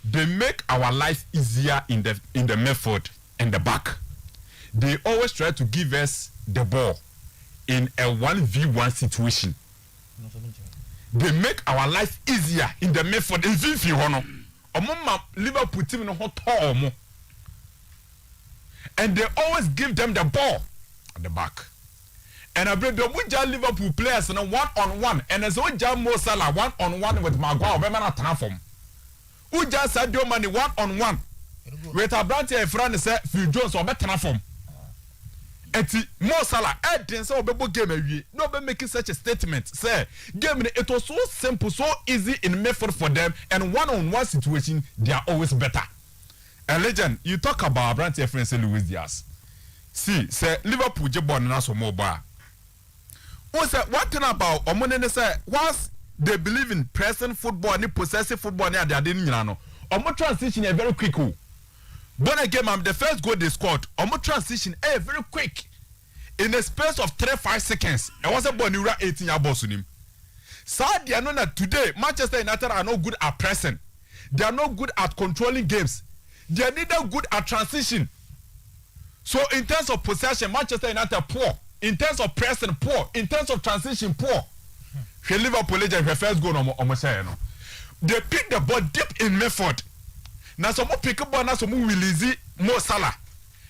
they make our life easier in the method and the back. They always try to give us the ball in a 1v1 situation. They make our life easier in the method in VV hono. Omoma Liverpool team no hot omo. And they always give them the ball at the back. And I bring the Muja Liverpool players in a 1-on-1 and as Uja Mo Salah 1-on-1 with Maguire Bemana transform. Uja Sadio Mane 1-on-1 with a branch and friend say Phil Jones or better transform. Eti Mo Salah then say obebo game awie no be making such a statement say game it was so simple so easy in method for them and one-on-one situation they are always better. And legend you talk about branch and friend say Luis Diaz see say Liverpool je born na so mobile who say what thing about omonene say once they believe in pressing football and possessive football and they are doing no omo transition is very quick. Born again, the first goal they scored, almost transition, very quick. In the space of 3-5 seconds, I was a Bonura 18-year boss on him. Sadly, I know that today, Manchester United are not good at pressing. They are not good at controlling games. They are neither good at transition. So, in terms of possession, Manchester United poor. In terms of pressing, poor. In terms of transition, poor. Liverpool legend, her first goal, they pick the ball deep in method. Now some more pick up now some more release Mo Salah.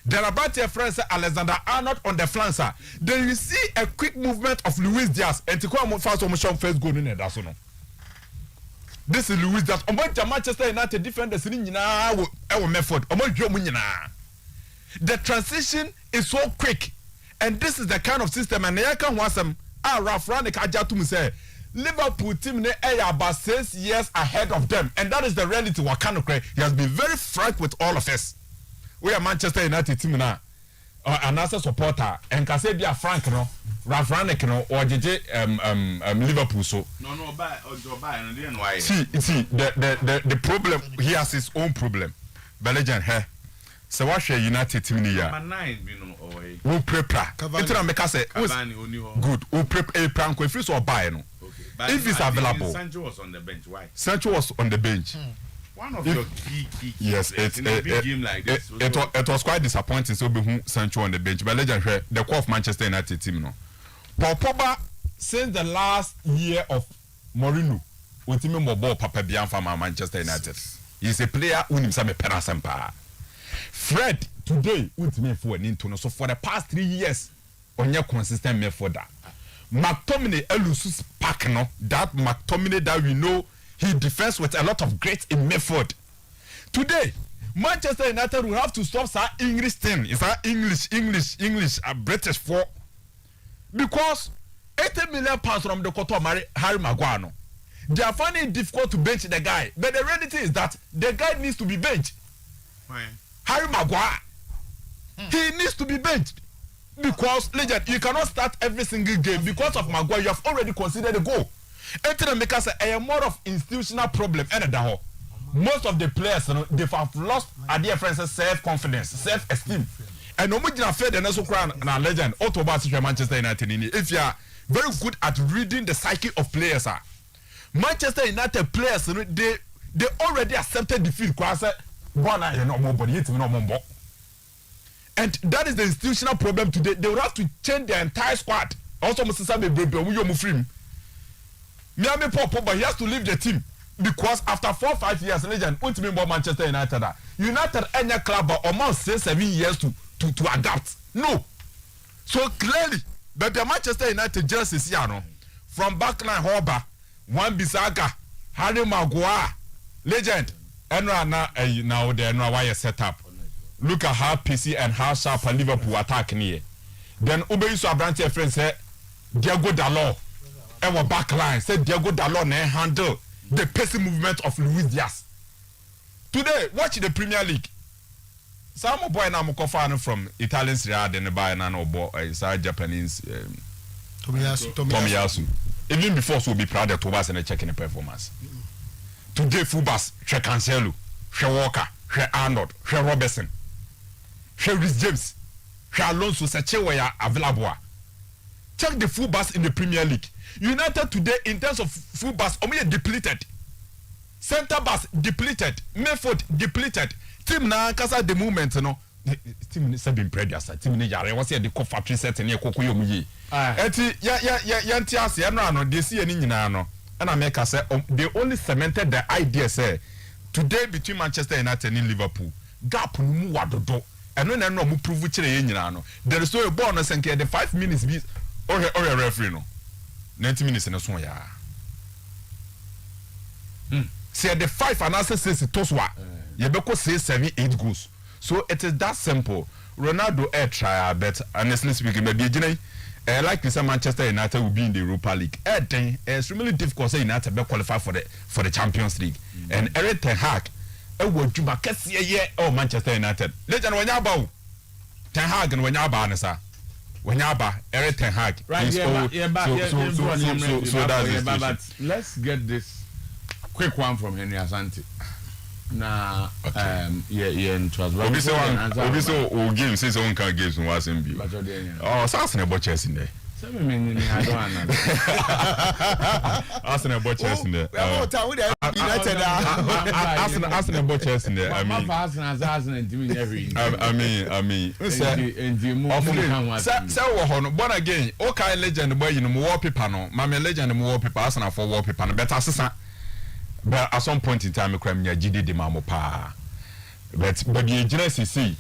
Then about your friend Alexander Arnold on the flank. Then you see a quick movement of Luis Diaz and to come fast on first goal in there. That's no. This is Luis Diaz. Manchester United defenders in our method. The transition is so quick, and this is the kind of system. And I can want some Rafranik Ajatum say. Liverpool team about 6 years ahead of them, and that is the reality. Wakanokre, he has been very frank with all of us. We are Manchester United team now, an as a supporter, and can say be a frank no, Rafranik no, or JJ Liverpool so.
No, buy and then why?
See, the problem he has his own problem. Belgian here. So what share United team here? We prepare. It's not make us say good. We prepare a prank if it's or buy no. If it's available.
Sancho was on the bench. Why?
Sancho was on the bench.
One of your key
yes,
in a big game like this.
It was quite disappointing. So be Sancho on the bench. But legend the core of Manchester United team no. Paul Pogba since the last year of Mourinho, with him more ball Papa Bian from Manchester United. He's a player who himself a penasempa. Fred today with me for an into so for the past 3 years on your consistent method that. McTominay elusus pack no that McTominay that we know he defends with a lot of great in method. Today, Manchester United will have to stop that English thing. It's that English British for because 80 million pounds from the Koto Harry Maguire. No. They are finding it difficult to bench the guy, but the reality is that the guy needs to be benched.
Why?
Harry Maguire, he needs to be benched. Because legend, you cannot start every single game because of Maguire. You have already considered a goal. And make us a more of institutional problem. And most of the players, they have lost at their friends self-confidence, self-esteem. And no more fair than also crown and legend. Otuo Acheampong Manchester United. If you are very good at reading the psyche of players, Manchester United players they already accepted defeat kwase bona ye no mo body yetimi no mo. And that is the institutional problem today. They will have to change their entire squad. Also Mr. Sabe Brebe we you free. Miami Pop but he has to leave the team because after 4-5 years legend ultimately more Manchester United United any club but almost 7 years to adapt. No. So clearly but the Manchester United just is here from backline Hoba, Wan Bissaka, Harry Maguire, legend. And now they know why you set up. Look at how PC and how sharp a Liverpool attack near. Then Ube so Abrantes friend said Diego Dalot. Our backline said Diego Dalot ne handle the pacing movement of Luis Diaz. Today, watch the Premier League. Some boy na mukofano from Italian Serie A then buy na no boy Japanese Tomiyasu. Even before so be proud of Tobas and checking the performance. Today fullbacks She Cancelo, She Walker, She Arnold, She Robertson, She Rhys James, She Alonso such a way available. Check the fullbacks in the Premier League. United today in terms of fullbacks only depleted. Centre backs depleted, Mayfield depleted. Team na kasa the moment no team is been previous team ni yare was here the co factory set na ekoko yom yi enti ya ntiase no no de see ani nyina no na make say they only cemented the idea say today between Manchester United and Liverpool gap no mu wadodo eno na no mu prove kire ye nyina no there is no a ball no senke the 5 minutes be or referee no 90 minutes na so ya say the 5 and answer 6 toswa Yebeko says 7-8 goals. So it is that simple. Ronaldo try but honestly speaking, maybe like you say Manchester United will be in the Europa League. It's really difficult to say United will qualify for the Champions League. And Eric Ten Hag, would you Manchester United. Legend when you Ten Hag and when you nessa. When you Eric Ten Hag.
Right, so that's let's get this quick one from Henry Asante. Na
obi so o game says on can games no was in bio oh Arsenal bought chess in there
I don't know
Arsenal bought chess in there Arsenal bought chess in there I mean say wo hono born again okay legend boy you know wallpaper no my legend mo wallpaper Arsenal for wallpaper no better asesa. But at some point in time, I'm going to GD Mamo Pa. But the GNCC,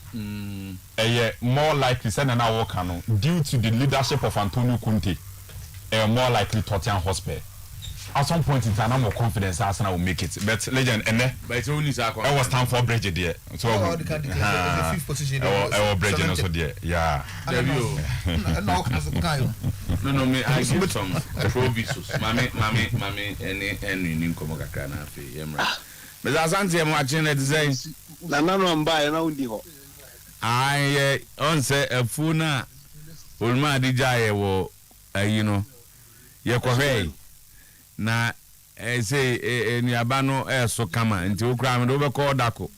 more likely send an hour canon due to the leadership of Antonio Conte, more likely Tottenham Hotspur. At some point in time, I'm more confident Arsenal will make it. But legend, but it's only I was time for Bridget there. So the 5th position. I was Bridget also there. Yeah.
No, me I give some provisos. Mami, any income kakana fe yemra. But Asante am watching it say
na no mba na undi ho.
On say a funa ulma dijaye wo you know ye kohwe na say enuaba no so kama nti okura me do be call dako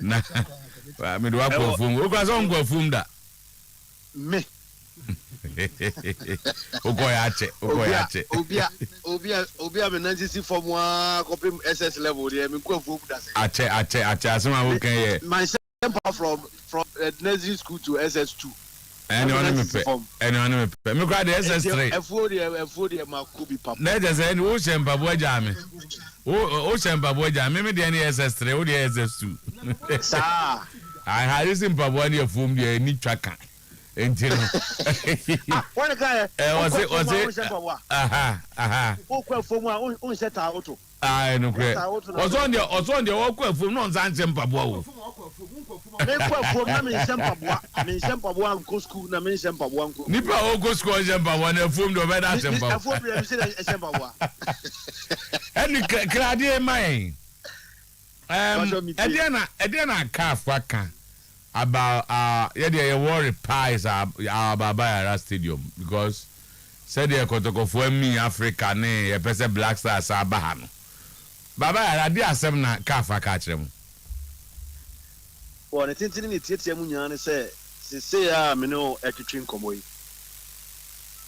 na me do akọ fum okura so ngọ fum da
me
ogoyache
obia me nansi form wa copy SS level there me go fum da
say ache asema wo kan ye
my from nursery school to SS2
anyone me me cry the SS3
F4 there makubi papa
na just say wo shempa bo jame o shempa bo jame me dey SS3 o dey SS2
sa
I had this in Pabua near Fum, the need tracker. Until
one guy
was it? Aha. I know. Was on the walk from non Zanzim Pabua. Nipa Oko School Jamba one formed of and Claudia May. Ediana calf waka about yeah worry pies our Baba Stadium because said they kotoko for me Africa ne person Black Stars abahano Baba I dey asem na calf waka kyerem
well the thing ni tietia mu nyane say ya me no ekitwin komoyi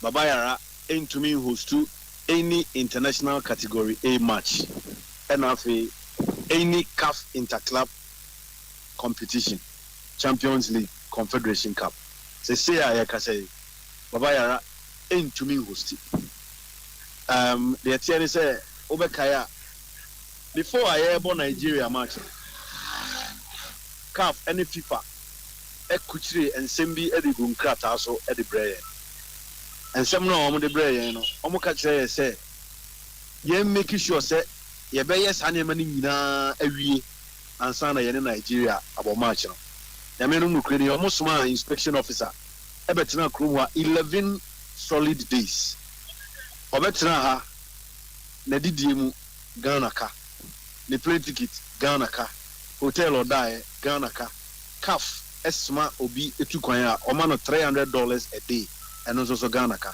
Baba Yara entumi hostu
any international category A match, NFA, any CAF interclub competition, Champions League, Confederation Cup. Say I can say, Baba Yara ain't to me host. The Etienne say, Obekaya, before I ever Nigeria match, CAF, any FIFA, Ekuchiri and Sembi Edigun Krat also Eddie Bray. And some no the Bray, Omoka say, ye making sure say, ye be yes, Animani na every and Sana in Nigeria about match. The men who created almost one inspection officer. Ebetina Krumwa 11 solid days. Obetina ha Nedidimu Ghana ka. The plane ticket Ghana ka. Hotel or die Ghana ka. CAF Esma Obi Etukwanya Omano $300 a day and also Ghana ka.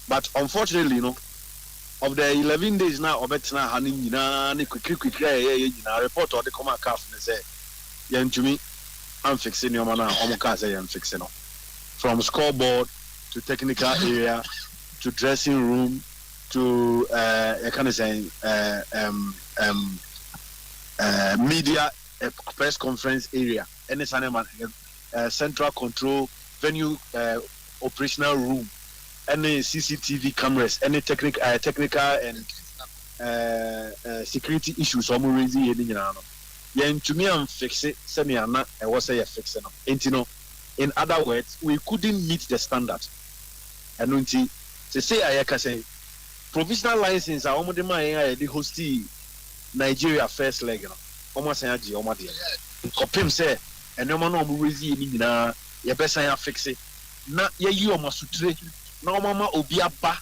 But unfortunately, of the 11 days now, Obetina Hani na ni quick report or the command CAF and say, Yan to me, I'm fixing your man, I'm fixing. From scoreboard to technical area to dressing room to media press conference area, any central control venue operational room, any CCTV cameras, any technical and security issues. To me, I'm fixing. Semi, I was say fixing. In other words, we couldn't meet the standard. And to say I can say provisional license, I almost the host Nigeria first leg. Almost say Kopim say, and no man always na your best I fix it. Na you almost sutre. No mama obiaba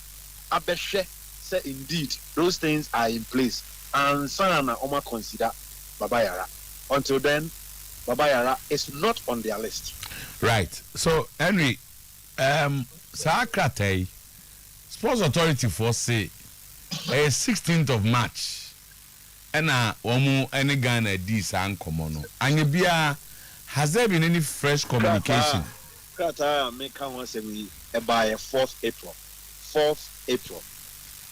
abeshe say indeed those things are in place. And Sana Oma consider Baba Yara. Until then, Baba Yara is not on their list.
Right. So, Henry, Sakrate, Sports Authority for say, 16th of March, and any Ghana this and common. And has there been any fresh communication?
Krata make one say by 4th April. 4th April.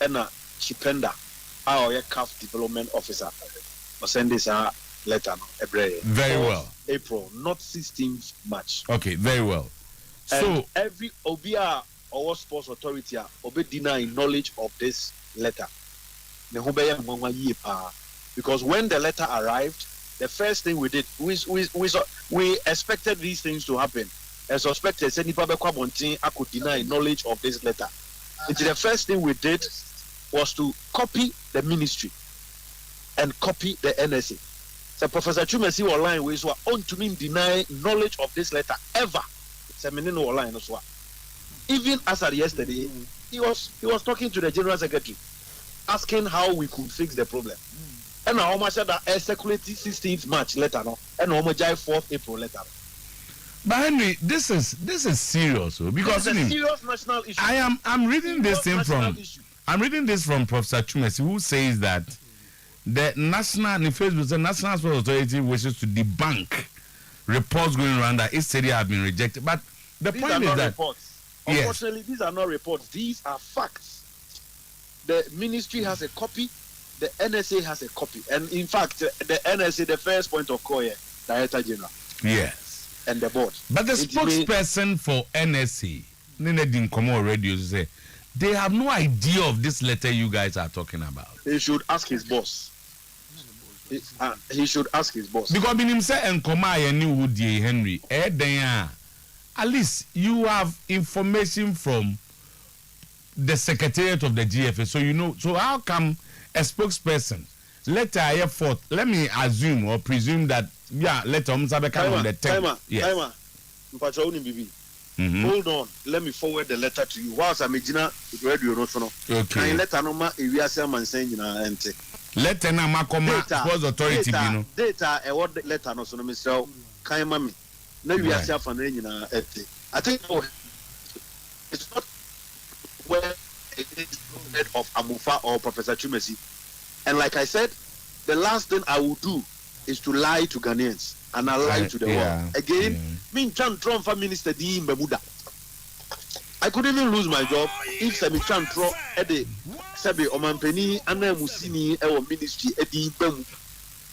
And Chipenda, our CAF development officer, will send this letter every
very well.
April, not 16th March.
Okay, very well.
And
so
every Obia or sports authority obe deny knowledge of this letter. Because when the letter arrived, the first thing we did, we expected these things to happen. And suspected I could deny knowledge of this letter. The first thing we did was to copy the ministry and copy the NSA. So Professor Chumesi online ways were on to me deny knowledge of this letter ever. Online as well. Even as of yesterday, he was talking to the General Secretary, asking how we could fix the problem. And how much that circulated 16th March letter and how much 4th April letter.
But Henry, this is serious because
it's a serious national issue.
I'm reading this thing from Professor Chumesi, who says that the National Sports Authority wishes to debunk reports going around that each area have been rejected. But the
these
point is that
reports. Unfortunately, these are not reports. These are facts. The ministry has a copy. The NSA has a copy. And in fact, the NSA, the first point of call here, Director General.
Yes.
And the board.
But the spokesperson for NSA, Nene Dinkomo Radio, say they have no idea of this letter you guys are talking about.
He should ask his boss. He should ask his boss.
Because him say Nkoma Ayeni Woody Henry, at least you have information from the secretariat of the GFA, so you know. So how come a spokesperson letter forth? Let me assume or presume that letter come on the 10th. Yes.
Hold on, let me forward the letter to you. Whilst I'm radio, okay. Letter no ma man saying ente.
Letter na makoma sports authority
data what letter no so no Mr. Kan mami. Na we are for ente. I think it's not where it is of Amufa or Professor Chumesi. And like I said, the last thing I will do is to lie to Ghanaians and I lie to the world. Again, me John Trump for Minister D. Bermuda. I could even lose my job if Sometymer Ede Sebi Omampeni Anna Musini or ministry Edi Bem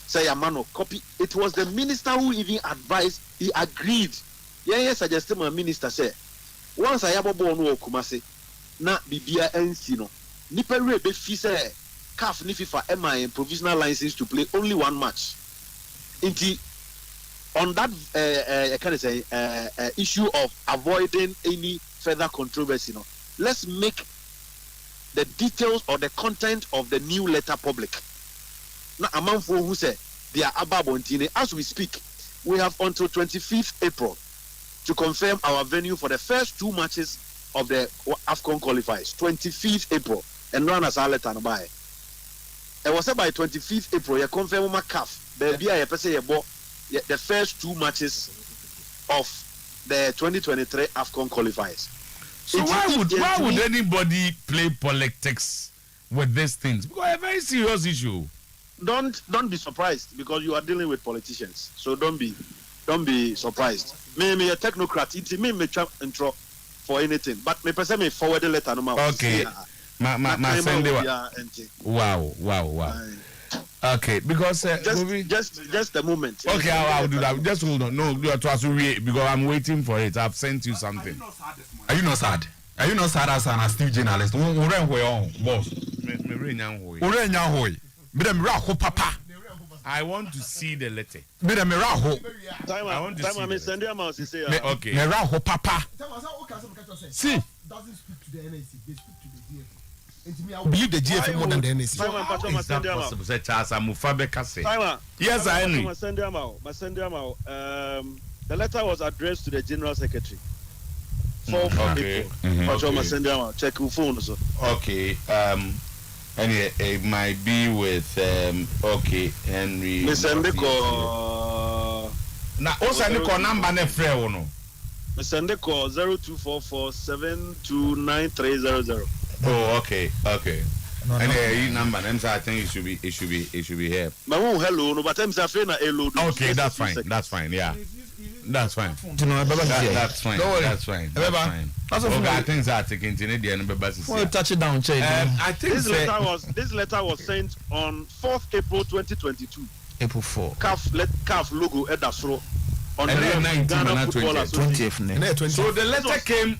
say a man of copy. It was the minister who even advised, he agreed. Yes, suggested my minister say, once I have a born no Kumase, na Bibia Ensino, Nipper be fise, calf nififa MI provisional license to play only one match. Inti on that can I say issue of avoiding any further controversy, let's make the details or the content of the new letter public. Now, a man who said they are Ababontine. As we speak, we have until 25th April to confirm our venue for the first 2 matches of the AFCON qualifiers. 25th April, and run as our letter by. It was said by 25th April, you confirm my CAF. Baby, I say about the first 2 matches of the 2023 AFCON qualifiers.
So why would anybody play politics with these things? Because a very serious issue.
Don't be surprised because you are dealing with politicians. So don't be surprised. Me a technocrat. It's me intro for anything. But me person me forward the letter no.
Okay. Ma send it. Wow. Okay, because
just a moment.
Okay, I'll do that. Just hold on. No, do it to because I'm waiting for it. I've sent you something.
Are you not sad? Are you not sad as an astute journalist? Boss. Papa.
I want to see the letter.
Okay.
Papa. See.
Doesn't speak to the NAC. They speak to the DF. Believe the GF more than the NAC.
Is that possible? Yes, I know.
The letter was addressed to the General Secretary.
Okay.
Check your phone.
Okay. And it might be with okay, Henry.
Mr. Ndeko.
Now, also Ndeko number ne free no.
Mr. Ndeko 0244729300.
Oh, okay. And your number, I think it should be here.
Hello, no, but I'm saying hello.
Okay, that's fine. Yeah. That's fine. That's fine. Okay, I think that taking to the end of
touch it down,
I think
this letter was sent on 4th April 2022.
April 4.
CAF logo at the on
and then
Ghana Football Association.
So the letter came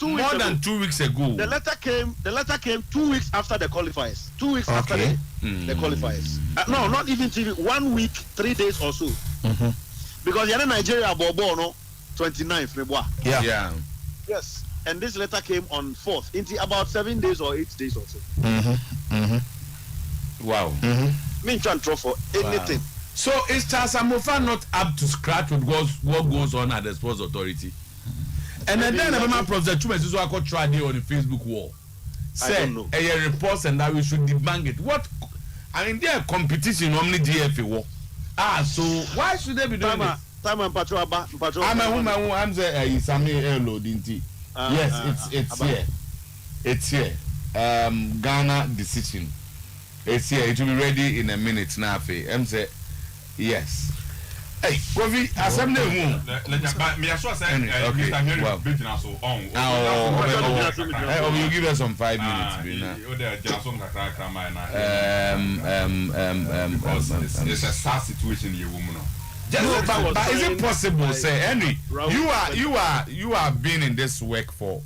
more than 2 weeks ago.
The letter came 2 weeks after the qualifiers. 2 weeks after the qualifiers. No, not even 1 week, 3 days or so. Because you're in Nigeria, no 29th February.
Yeah.
Yes. And this letter came on 4th. Into about 7 days or 8 days or so.
Wow.
Me can't throw for anything.
Wow. So is Charles Amofa not up to scratch with what goes on at the Sports Authority? And then the Professor Chumes is what I tried on the Facebook wall. Say a reports and that we should debunk it. What? I mean, there competition only DFA war. So why should they be doing this?
I'm
saying yes, it's here. It's here. Ghana decision. It's here. It will be ready in a minute now. I'm saying yes. Hey, Kofi, assembly room.
Me assure say
okay. Wow. You give us some 5 minutes.
It's a sad situation here, woman.
But is it possible, say Henry? You are been in this work for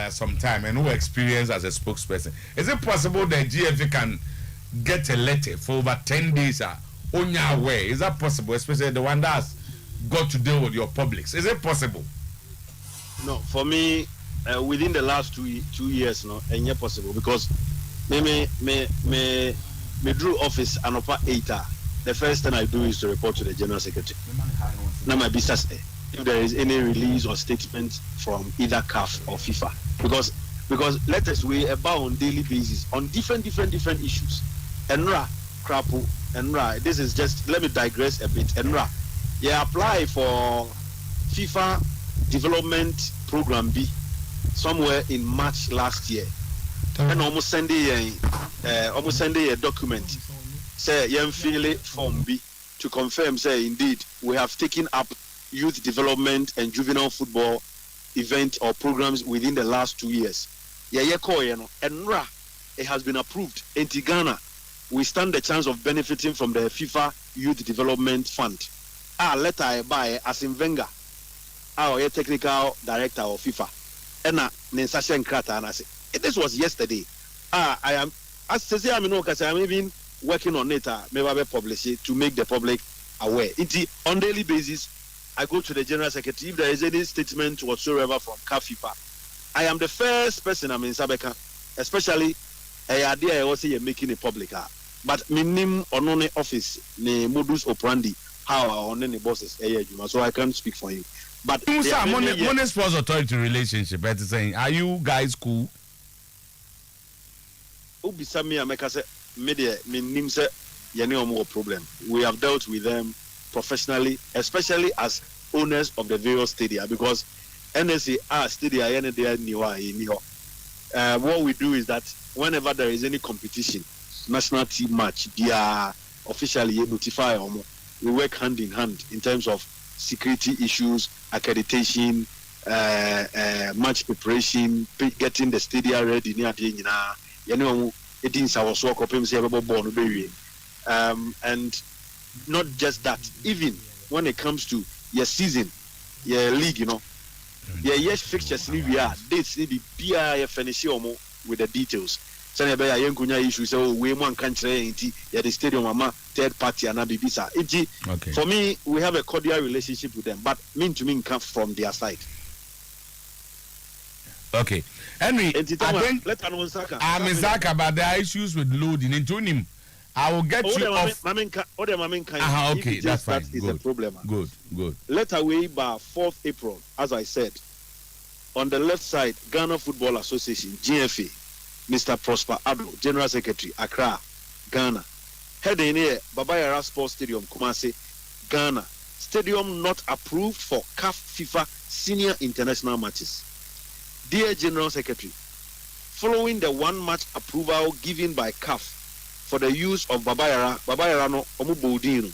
some time and who experience as a spokesperson. Is it possible that GFA can get a letter for over 10 days? On your way, is that possible? Especially the one that's got to deal with your publics. Is it possible?
No, for me, within the last 2 years, no, and yet possible because me drew office and upper 8. The first thing I do is to report to the General Secretary. Now my business, if there is any release or statement from either CAF or FIFA, because letters we about on daily basis on different issues. Enra, Krapu. Enra, this is just, let me digress a bit. Enra, apply for FIFA Development Program B somewhere in March last year. And almost send a document. Say, fill it form B to confirm, say, indeed, we have taken up youth development and juvenile football event or programs within the last 2 years. And it has been approved. In Ghana, we stand the chance of benefiting from the FIFA Youth Development Fund. Letter by Asim Wenger, our technical director of FIFA. Nensasha Nkrata, and I say, this was yesterday. I am, as I say, I'm even working on it, maybe publish it to make the public aware. On daily basis, I go to the General Secretary. If there is any statement whatsoever from CAF FIFA, I am the first person in Sabeka, especially a idea I also making it public. But my name on any office, the modus operandi, how on any bosses, so I can't speak for you. But
money sports authority relationship, better saying, are you guys cool?
Ubisami Ameka said, media, meaning say, no problem. We have dealt with them professionally, especially as owners of the various stadia, because NSA stadia, what we do is that whenever there is any competition, national team match, they are officially notify. We work hand in hand in terms of security issues, accreditation, match preparation, getting the stadia ready. And not just that, even when it comes to your season, your league, your fixtures, dates need to be finish with the details. So we want country the stadium third party and Abibisa.
Okay.
For me, we have a cordial relationship with them, but mean to mean come from their side.
Okay. Henry, I think I'm Zaka, but there are issues with loading into him. I will get you off. Okay, that's fine.
That is a problem.
Good.
Let away by 4th April, as I said. On the left side, Ghana Football Association, GFA, Mr. Prosper Ado, General Secretary, Accra, Ghana. Heading here, Babayara Sports Stadium, Kumasi, Ghana. Stadium not approved for CAF FIFA Senior International matches. Dear General Secretary, following the one-match approval given by CAF for the use of Babayara no Omubodino,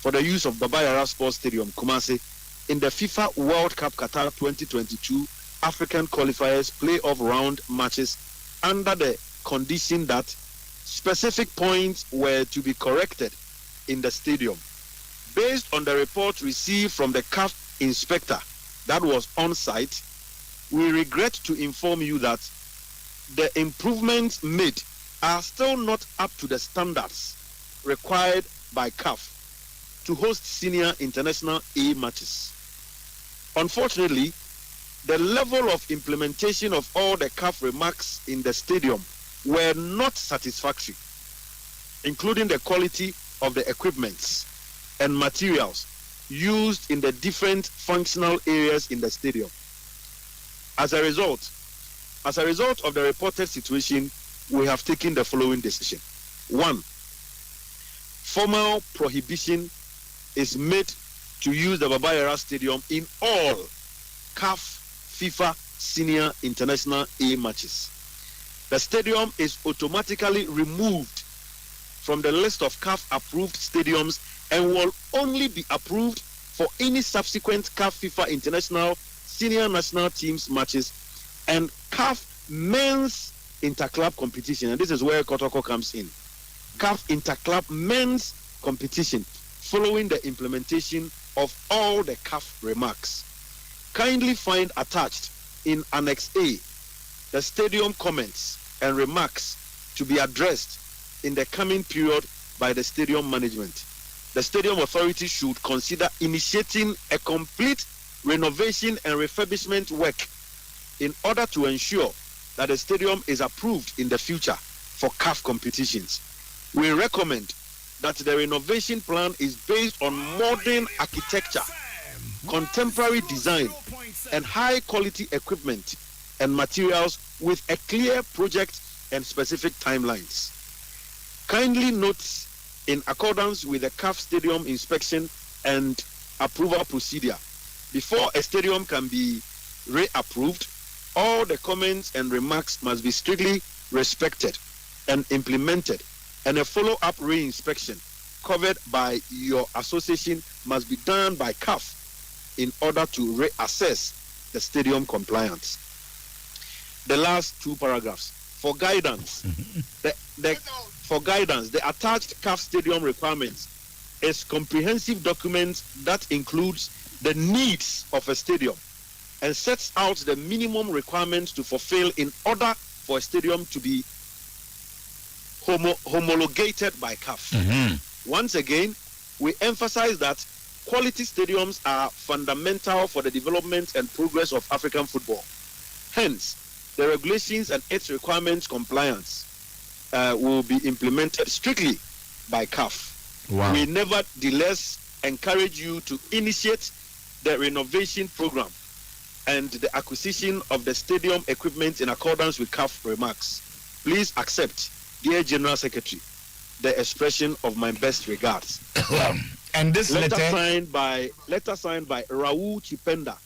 for the use of Babayara Sports Stadium, Kumasi, in the FIFA World Cup Qatar 2022 African qualifiers playoff round matches under the condition that specific points were to be corrected in the stadium. Based on the report received from the CAF inspector that was on site, we regret to inform you that the improvements made are still not up to the standards required by CAF to host senior international A matches. Unfortunately, the level of implementation of all the CAF remarks in the stadium were not satisfactory, including the quality of the equipments and materials used in the different functional areas in the stadium. As a result of the reported situation, we have taken the following decision. 1. Formal prohibition is made to use the Babayara Stadium in all CAF FIFA Senior International A matches. The stadium is automatically removed from the list of CAF approved stadiums and will only be approved for any subsequent CAF FIFA International Senior National Teams matches and CAF Men's Interclub competition. And this is where Kotoko comes in. CAF Interclub Men's competition following the implementation of all the CAF remarks. Kindly find attached in Annex A the stadium comments and remarks to be addressed in the coming period by the stadium management. The stadium authority should consider initiating a complete renovation and refurbishment work in order to ensure that the stadium is approved in the future for CAF competitions. We recommend that the renovation plan is based on modern architecture, contemporary design, and high quality equipment and materials with a clear project and specific timelines. Kindly note, in accordance with the CAF stadium inspection and approval procedure, before a stadium can be reapproved, all the comments and remarks must be strictly respected and implemented, and a follow-up re-inspection covered by your association must be done by CAF in order to reassess the stadium compliance. The last two paragraphs. For guidance, the attached CAF stadium requirements is comprehensive document that includes the needs of a stadium and sets out the minimum requirements to fulfill in order for a stadium to be homologated by CAF. Once again, we emphasize that quality stadiums are fundamental for the development and progress of African football. Hence, the regulations and its requirements compliance will be implemented strictly by CAF.
Wow.
We nevertheless encourage you to initiate the renovation program and the acquisition of the stadium equipment in accordance with CAF remarks. Please accept, dear General Secretary, the expression of my best regards.
And this letter
signed by Raul Chipenda,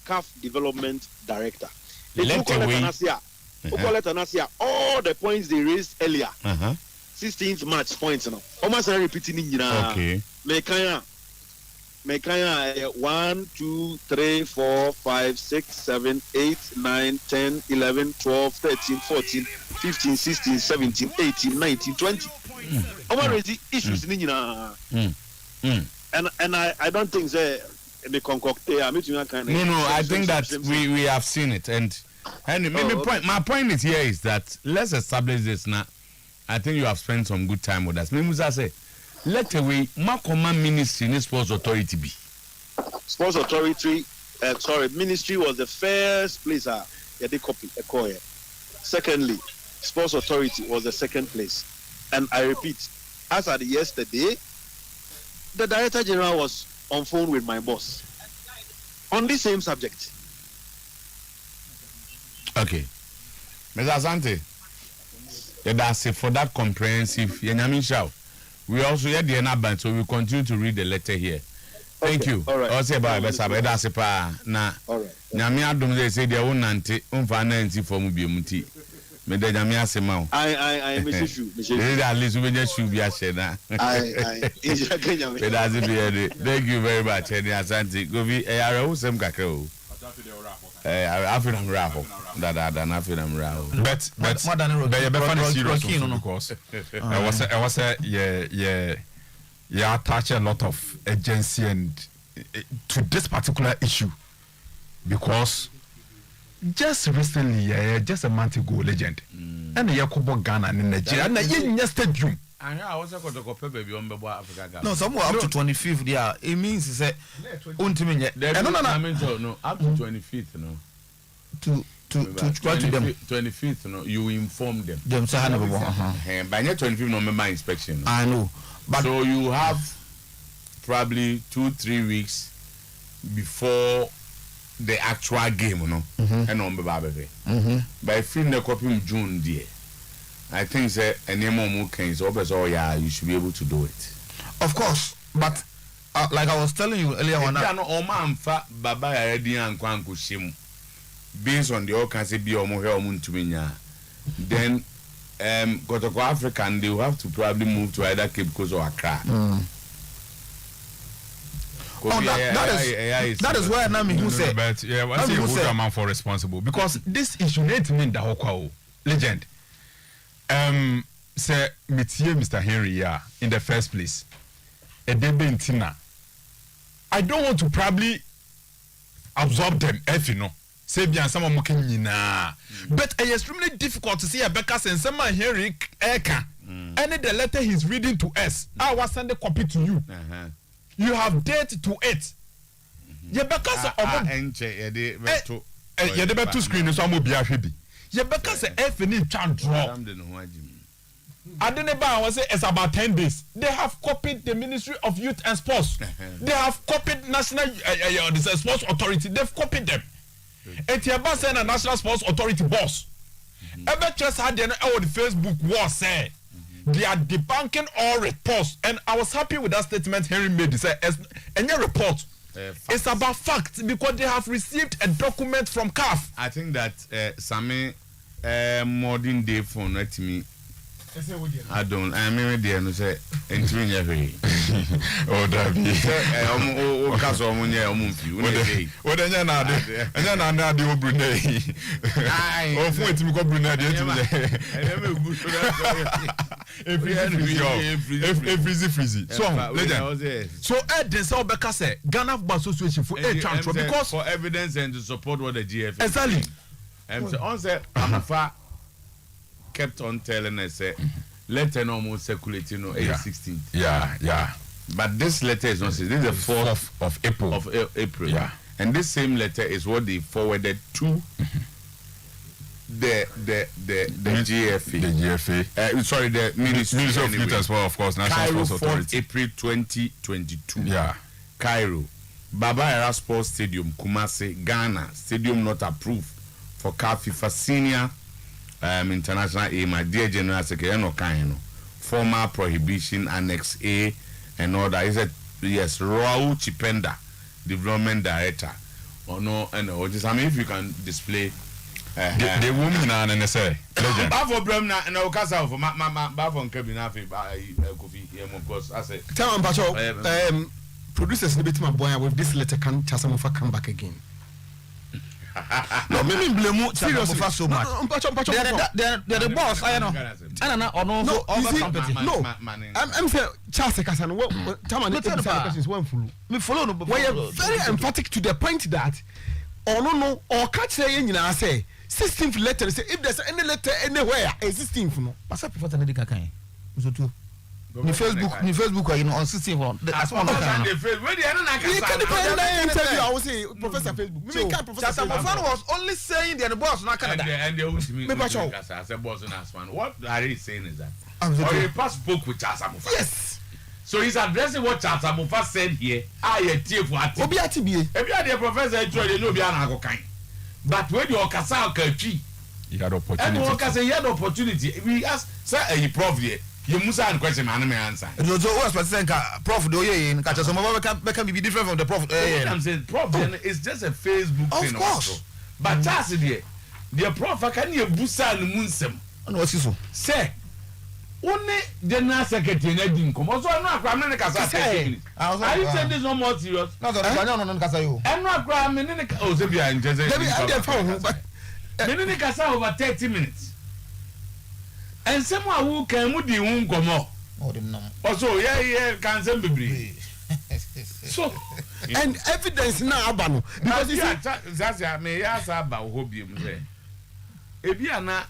CAF Development Director. All the points they raised earlier, 16th March points now. Almost repeating. Okay. Mekaya 1, 2, 3, 4, 5, 6, 7, 8, 9, 10, 11, 12, 13, 14, 15, 16, 17, 18, 19, 20. Already issues in and I don't think they concoct. No,
I think that we have seen it, and my point is here is that let's establish this now. I think you have spent some good time with us. Musa say, let away Makoma Ministry in Sports Authority be.
Sports Authority, Ministry was the first place. Secondly, Sports Authority was the second place, and I repeat, as at yesterday, the Director General was on phone with my boss on the same subject.
Okay, Mr. Asante, that's it for that comprehensive. We also had the Enaban, so we continue to read the letter here. Thank you.
All right.
Also, that's it. Na.
All right.
Nyamia dum they say their own auntie, unfancy for mubiumuti. Me de nyamia sema.
I miss you.
At least we just should be a shena. Thank you very much, Eddie Asante. Go be a usem kakao. African raffle. But
serious because I was attach a lot of agency and to this particular issue because just recently, just a month ago, legend, and Yakubo Ghana in Nigeria, and yesterday.
I was a baby on Africa.
No, somewhere up to 25th. Yeah, it means it's
no, up to 25th, no.
To try to them
25th, no, you inform them.
Them say
by next 25th, no member inspection.
I know, but
so you have probably 2-3 weeks before the actual game, no, and on the baby. By film the copy in June, dear. I think say any more can so yeah, you should be able to do it.
Of course, but like I was telling you earlier on,
Baba already and Kwanku Shim. Based on the all can say be then Kotoko African they will have to probably move to either Cape Coast or Accra.
That is where Nami who said
but yeah, what's the good amount for responsible because this issue need to mean the legend. Say Mitiye Mr. Henry in the first place. A debentina. I don't want to probably absorb them if you know. Say bien someone mukin yina. But it's extremely difficult to see a Becca and someone Henry Eka. Any the letter he's reading to us, I will send a copy to you. You have date to it. Yeah, Becca to screen so I'm be happy. Yeah, because if any can't draw. I don't know say it's about 10 days. They have copied the Ministry of Youth and Sports. They have copied National Sports Authority. They've copied them. And the saying a National Sports Authority boss. Ever just had the Facebook war say they are debunking all reports. And I was happy with that statement Henry made. He said, any report. It's about facts because they have received a document from CAF.
I think that Sami modern day phone let me I don't. I mean, dear, no say. Entering every.
Oh, Davi.
Oh, cast on one year, what then you're not there. And then I'm not the Brunei. Oh, for it to go Brunei. Frizzy.
So Ed then saw Becca say Ghana Football Association for air transfer because
for evidence and to support what the GF.
Exactly.
And so on said Amafa kept on telling us say letter almost circulating on 16th.
Yeah.
But this letter is not. This is the 4th
of April.
April.
Yeah.
And this same letter is what they forwarded to the GFA.
The GFA.
Sorry, the Ministry
of Youth as well, of course. National Sports Authority.
April 2022.
Yeah.
Cairo. Baba Era Sports Stadium, Kumasi, Ghana. Stadium not approved for CAF FIFA Senior International A. My dear General Secretary, former Prohibition Annex A and all that. He said, yes, Raul Chipenda, Development Director. Or no, and I mean, if you can display.
The woman and say legend.
Bafo Bremna and Okasa for my Bafo and Kevin Afi by Kofi, of course. I say,
tell him, Pacho, producers in the bit my boy with this letter can Chasamofa come back again.
No, maybe blame seriously so much. They're the boss, I know. No,
I'm saying Charles Kasan. What time questions one full. Me follow. We are very emphatic to the point that no or catch saying you know say 16th letter say if there's any letter anywhere a 16th no.
What's up for the Kakan? So too. Ni Facebook you know on 16th that's one of them.
You can depend on interview I will say Professor Facebook. Me can Professor
Mofan was only saying they're the boss not Canada.
And they want me I said boss and as man. What are they saying is that or he passed book with Charles Mofan.
Yes.
So he's addressing what Charles Mofan said here. I tear for ati.
Obi ati bi.
If you are the professor you know be an agokan. But when you okasa okachi
you had opportunity.
And okasa you had opportunity. We ask sir a prof here. You must answer question, man. Me answer.
So what's what saying? Prof, do you in? Catch some of can be different from the prof.
I'm saying prof. It's just a Facebook thing. Of course. But that's it. The prof can you boost and munsem.
No, what's this?
Say, only general secretary na din come. Also, no akwa me ne kasa 30 minutes. Are you saying this no more serious?
No, no, kasa you.
And no akwa me ne oh say bia nje say.
Debi and the phone, but
me ne kasa over 30 minutes. And someone who can move the womb come up. Also, yeah, can send baby. So,
and evidence now, Abano. Because you
that's me, yes, about hobby. If you are not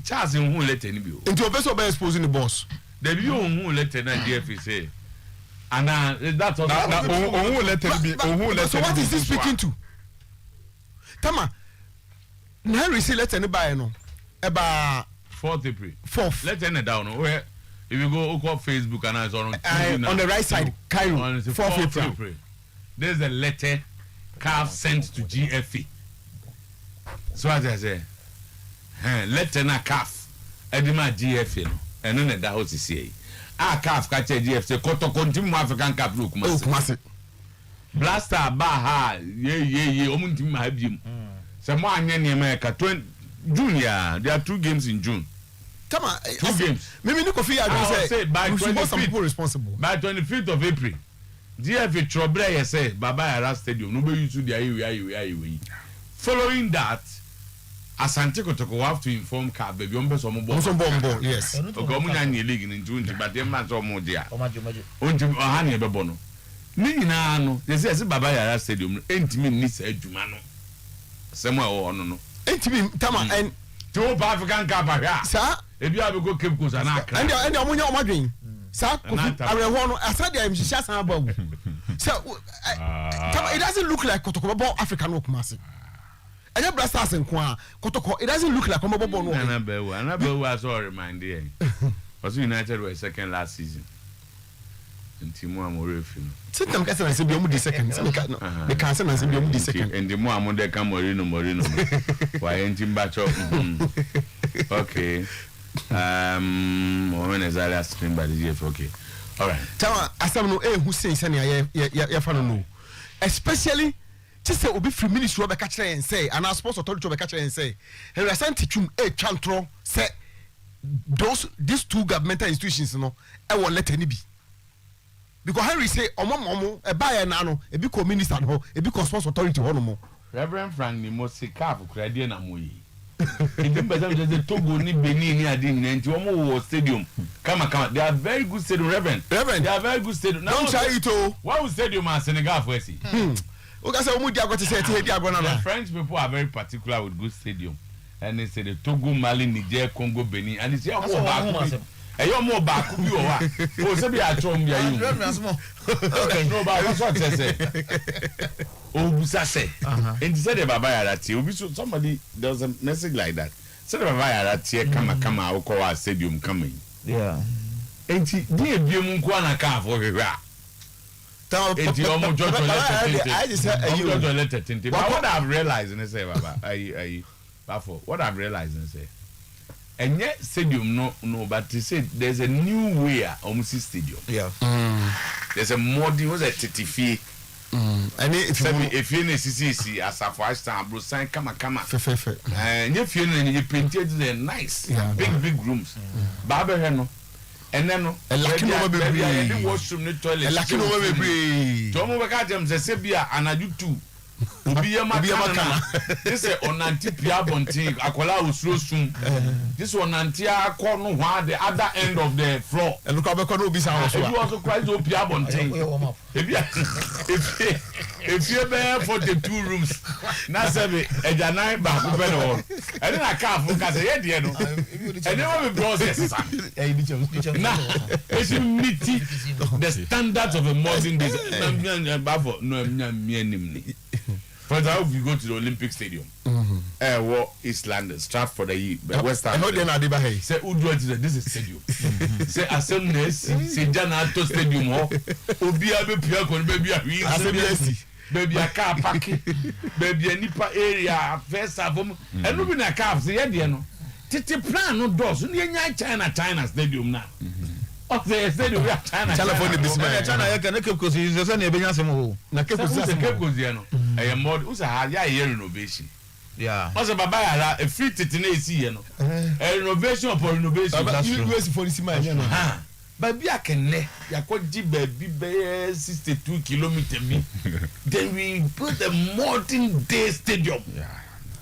Charles in who let any bill.
Into a vessel by exposing the boss.
The view who let an idea if you say. And that's all.
Who let it be?
So, what is he speaking to? Tama, now we see let anybody know about.
4th April.
4th.
Let's end it down. Where if you go on Facebook and it's on TV
on the right side, Cairo. 4th
April. There's a letter CAF sent to GFA. So as I say, letter na CAF. Edima GFA no. And then that house is here. CAF catch GFA. Koto continue African Cup look.
Kumasi.
Blaster Baha. Yeah. Omunti mahabim. Some one in America. June, yeah, there are 2 games in June.
Tama,
2 games.
Maybe no coffee. I
say by
25th responsible.
By 25th of April, GFA Trouble say Baba Yara Stadium. Nobody used to the following that, Asante Kotoko have to inform CAF baby on
Bombo. Yes.
Okay, league in June, but them man so more there. Only Ohani Babono. Nina no, they say Baba Yara Stadium. Ain't me needs a Jumano. Somewhere or no.
Tama and
to African Cup,
sir.
If you have a good Cape Coast and
I'm not doing, sir. I want. I said I'm just about. So it doesn't look like Kotoko African work massive. And your blasters and Kwa Kotoko. It doesn't look like Komobo.
Another was all reminded. Was United were second last season. And Timo Amorefi.
Sometimes I say be the second. They can't say be the second.
And the more Amonde come Morino. Why ain't him back up? Okay. When is that screen by the GF? Okay. All right.
Tell us who says no. Especially just say obi free ministry of catch and say and our sports authority of catch and say he sent to a chantro say these two governmental institutions no e wo letter ni bi because Henry say omo e ba ya na no e bi co-minister no e bi customs authority ho no mo
Reverend Frank ni mo se caf kradie na mo yi the Togo ni Benin ni adi nti omo wo stadium kama they are very good stadium Reverend they are very good stadium now
don't try it oh
what stadium at Senegal for see
o say omo di agote say ti agona na
the French people are very particular with good stadium and they say the Togo Mali Niger Congo Benin and it's omo ba eyo mo ba ku bi o wa o se bi atrom bia yi okay no ba what say o busa say and say the baba yara ti obi so somebody does a message like that say the baba yara ti kama o ko wa stadium kama
yeah
enti di ebiem nko na ka afo hwehwa enti o mo jojo let it but what I've realized and say baba what I've realized and say and yet stadium no but they say there's a new way almost stadium there's a modern was a TTF
and
if you need see as a five star bro sign kama and if you painted the nice big rooms baba no and then no the washroom the toilet tomo be ka jam say bia anaju 2 obi makana this is onanti pia bontin akola osuro sum this onanti akọ no hwa the other end of the floor
and look abeko no obi san wo so
you also quite o pia bontin if you be for the 2 rooms na say ejanan ba ku be no and na ka fu ka say ye de no and then we process na it's meet the standards of a modern day for example, if you go to the Olympic Stadium, East London, Stratford, West Ham. Say, this is stadium. Say, Assembly, say, Janato Stadium, Obi Abe Piakon, baby, baby, a car parking, baby, a nipa area, first of them, and moving a car, say, no. Titi plan no doors, China Stadium now. Oh, they said we are China.
Telephone business. China, I can keep because he's a Benjamin Samu.
I am more. Who's a higher renovation?
Yeah.
Also, Baba, a free titane, a renovation for renovation.
US for this man.
Baby, I can let baby 62 kilometers. Then we put a modern day stadium.
Yeah.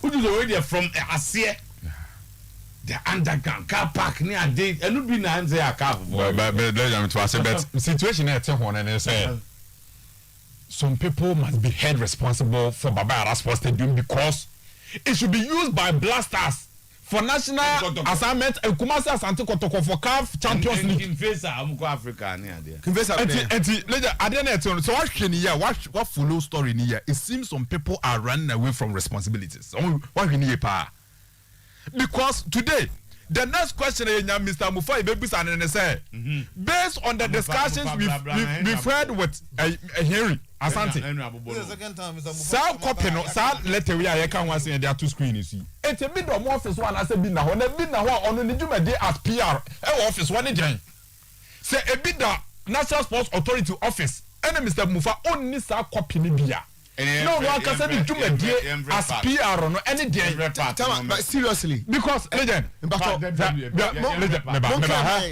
Which is already from Asia. The underground car park near day and no be na say a car
but situation at one and say some people must be held responsible for Baba Sports Stadium because it should be used by blasters for national assignment and Kumasi Asante Kotoko for CAF Champions League
in face amko Africa near there
so what follow story in here it seems some people are running away from responsibilities what we need because today the next question is Mr. Mufai Babis and say based on the discussions we've heard with Henry Asante Sa copy no sa letter we are can once in there 2 screens it's a bit of office one as a bit now on the Juma as PR office one join say a bit the National Sports Authority office and Mr. Mufa only sa copy ni bia no one can say the Juma as PR no any day
but seriously
because legend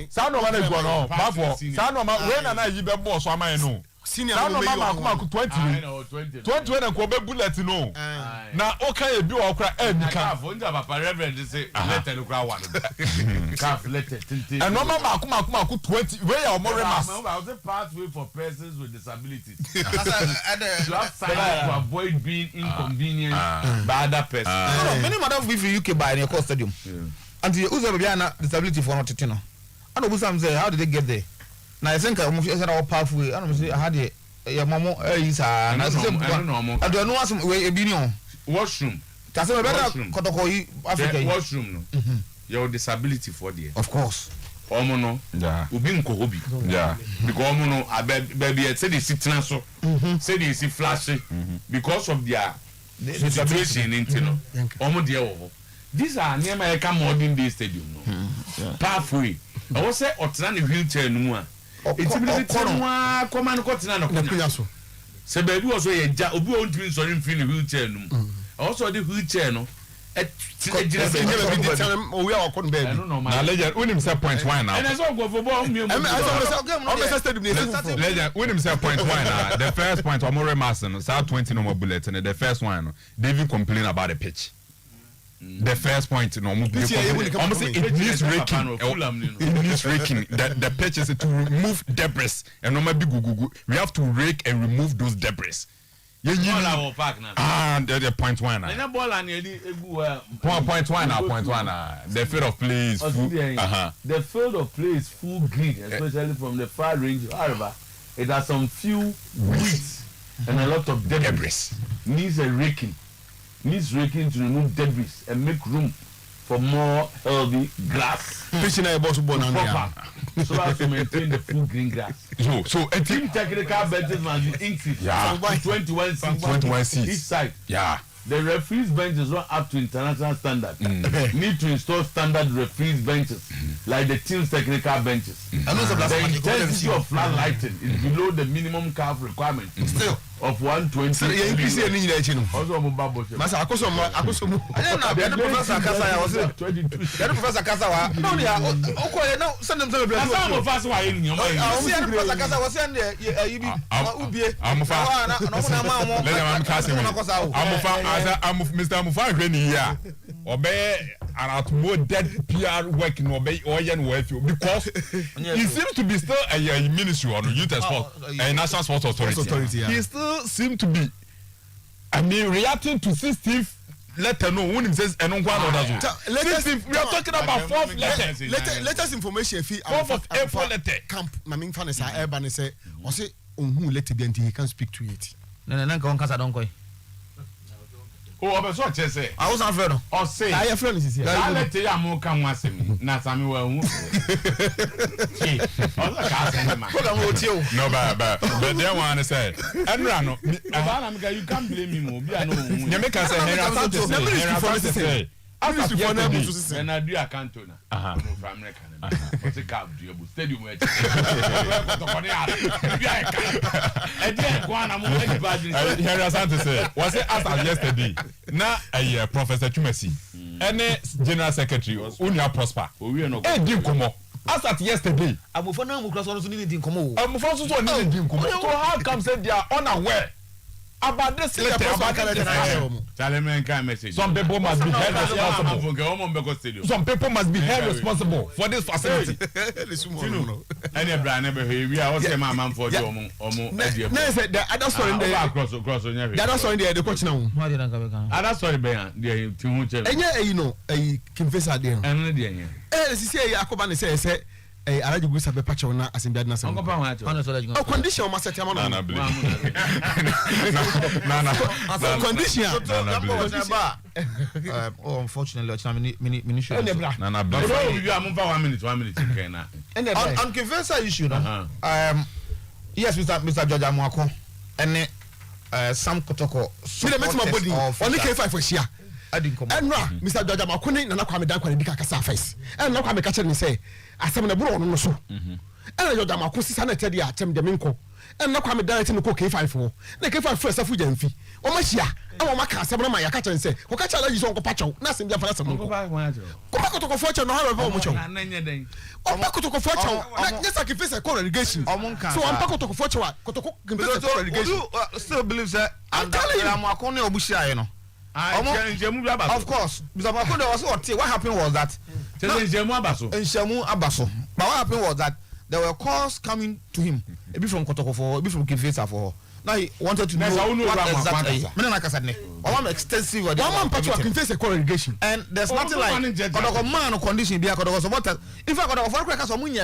sound no one go no bafo sound no when na yi be boss so am no
senior
no mama 20 when ko be bullet no na okay e bi o kra e mi ka
fonja papa reverend say letter no kra one calf letter tintin
and no mama 20 where your more remas
I was a pathway for persons with disabilities to have signs to avoid being inconvenienced by other persons
many madam we UK buy in your stadium and you use a disability for not to know and Obusam say how did they get there na I think I'm say our pathway and say how dey your mama is na say I don't know what we opinion
washroom
ta say better kotoko yi Africa
washroom no your disability for there
of course
omo no obi nko hobi because omo no baby say they sit na so say they see flashing because of their situation into no omo there wo these are near my modern day stadium no pathway I was say otna ne wheelchair no mu a etibili command kotina no kunya
so
se baby was so ye ja obi o ntimi so mfiri ne wheelchair no also the wheelchair no
we are on baby.
Now legend when himself point one now.
And I saw go for ball me.
Legend when himself point one now. The first point Omore Mason South 20 no more bullet and the first one David complain about the pitch. The first point no more it needs raking. It needs raking. The pitch is to remove debris and no maybe we have to rake and remove those debris. The point one. Point one. The field of play is full.
The field of play is full green, especially from the far range. However, it has some few weeds and a lot of debris. Needs raking to remove debris and make room for more healthy grass. So as to maintain the full green grass.
So
team technical benches must be increased from 21 seats each side.
Yeah.
The referees benches run up to international standard. Need to install standard referees benches like the team's technical benches. The intensity of flat lighting is below the minimum curve requirement. Still of 120. Also,
Professor Kasawa. No, send them to the
Mr. Mufa here. Obey and at more dead PR work in obey Oyen Wayfield because he seems to be still a ministry on youth and sport and national sports authority. He still seems to be reacting to 16th letter no when he says and on one other. We are talking about fourth letter.
Latest information fee
4th of April letter.
Camp Maming Fanessa Urban say or say who let it be until he can speak to it.
No, don't go.
Oh, I was what you say.
I was afraid.
Or say,
I have friends is here.
I let you more come once in me. Not Sammy well. No,
but they want to say, and Rano,
you can't blame me more.
You make us say,
and I do a cantona. From American. What's a cab? Do you stadium?
Was it as yesterday? Now a Professor Chumesi, any General Secretary, Unia Prosper. We are not as at yesterday.
I'm for now, because I was needing Como.
I'm for so needing Como. So how come say they are unaware about this letter? Some people must be held responsible. Some people must be held responsible for this facility.
Any brand never we are also my man for you.
No, the other story there. The other story there, the coach now.
Other story there,
you know, a confessor there.
And the
say, Akobani say, I like to go to the patch on as in bed. Oh, condition must set him on. Condition.
Oh, unfortunately, ministry.
you are 1 minute.
On confessor issue, yes, Mr. George Amuako, and Sam Kotoko.
See the maximum body. Only K5 for Shia. And Mr. George Amuako, and I come down when the Kaka face. And now come catch and say, I summon a bro on so. And George Amuako, Sana Teddy, Tem Deminko. And now come down to the K5 for. The K5 first of Fujan fee. Oh, my Shia. Oh, my car, some of my catch and say, Okacha is on Pacho, nothing there for some. Come back to fortune, no however much. Oh, back to fortune. Yes, I can face a correlation. So I'm back to fortune.
Still believes that I'm telling you, I'm a corner of Bushia, you know. Of course, Mr. Makondo was what happened was that in Shamu Abaso. But what happened was that there were calls coming to him, a bit from Kotoko, a bit from Kifesa for. Now he wanted to know what exactly. I'm extensive. One man patch can face a correlation, and there's nothing like Kotoko man condition be a Kotoko supporter. In fact, Kotoko for crackers or Munya,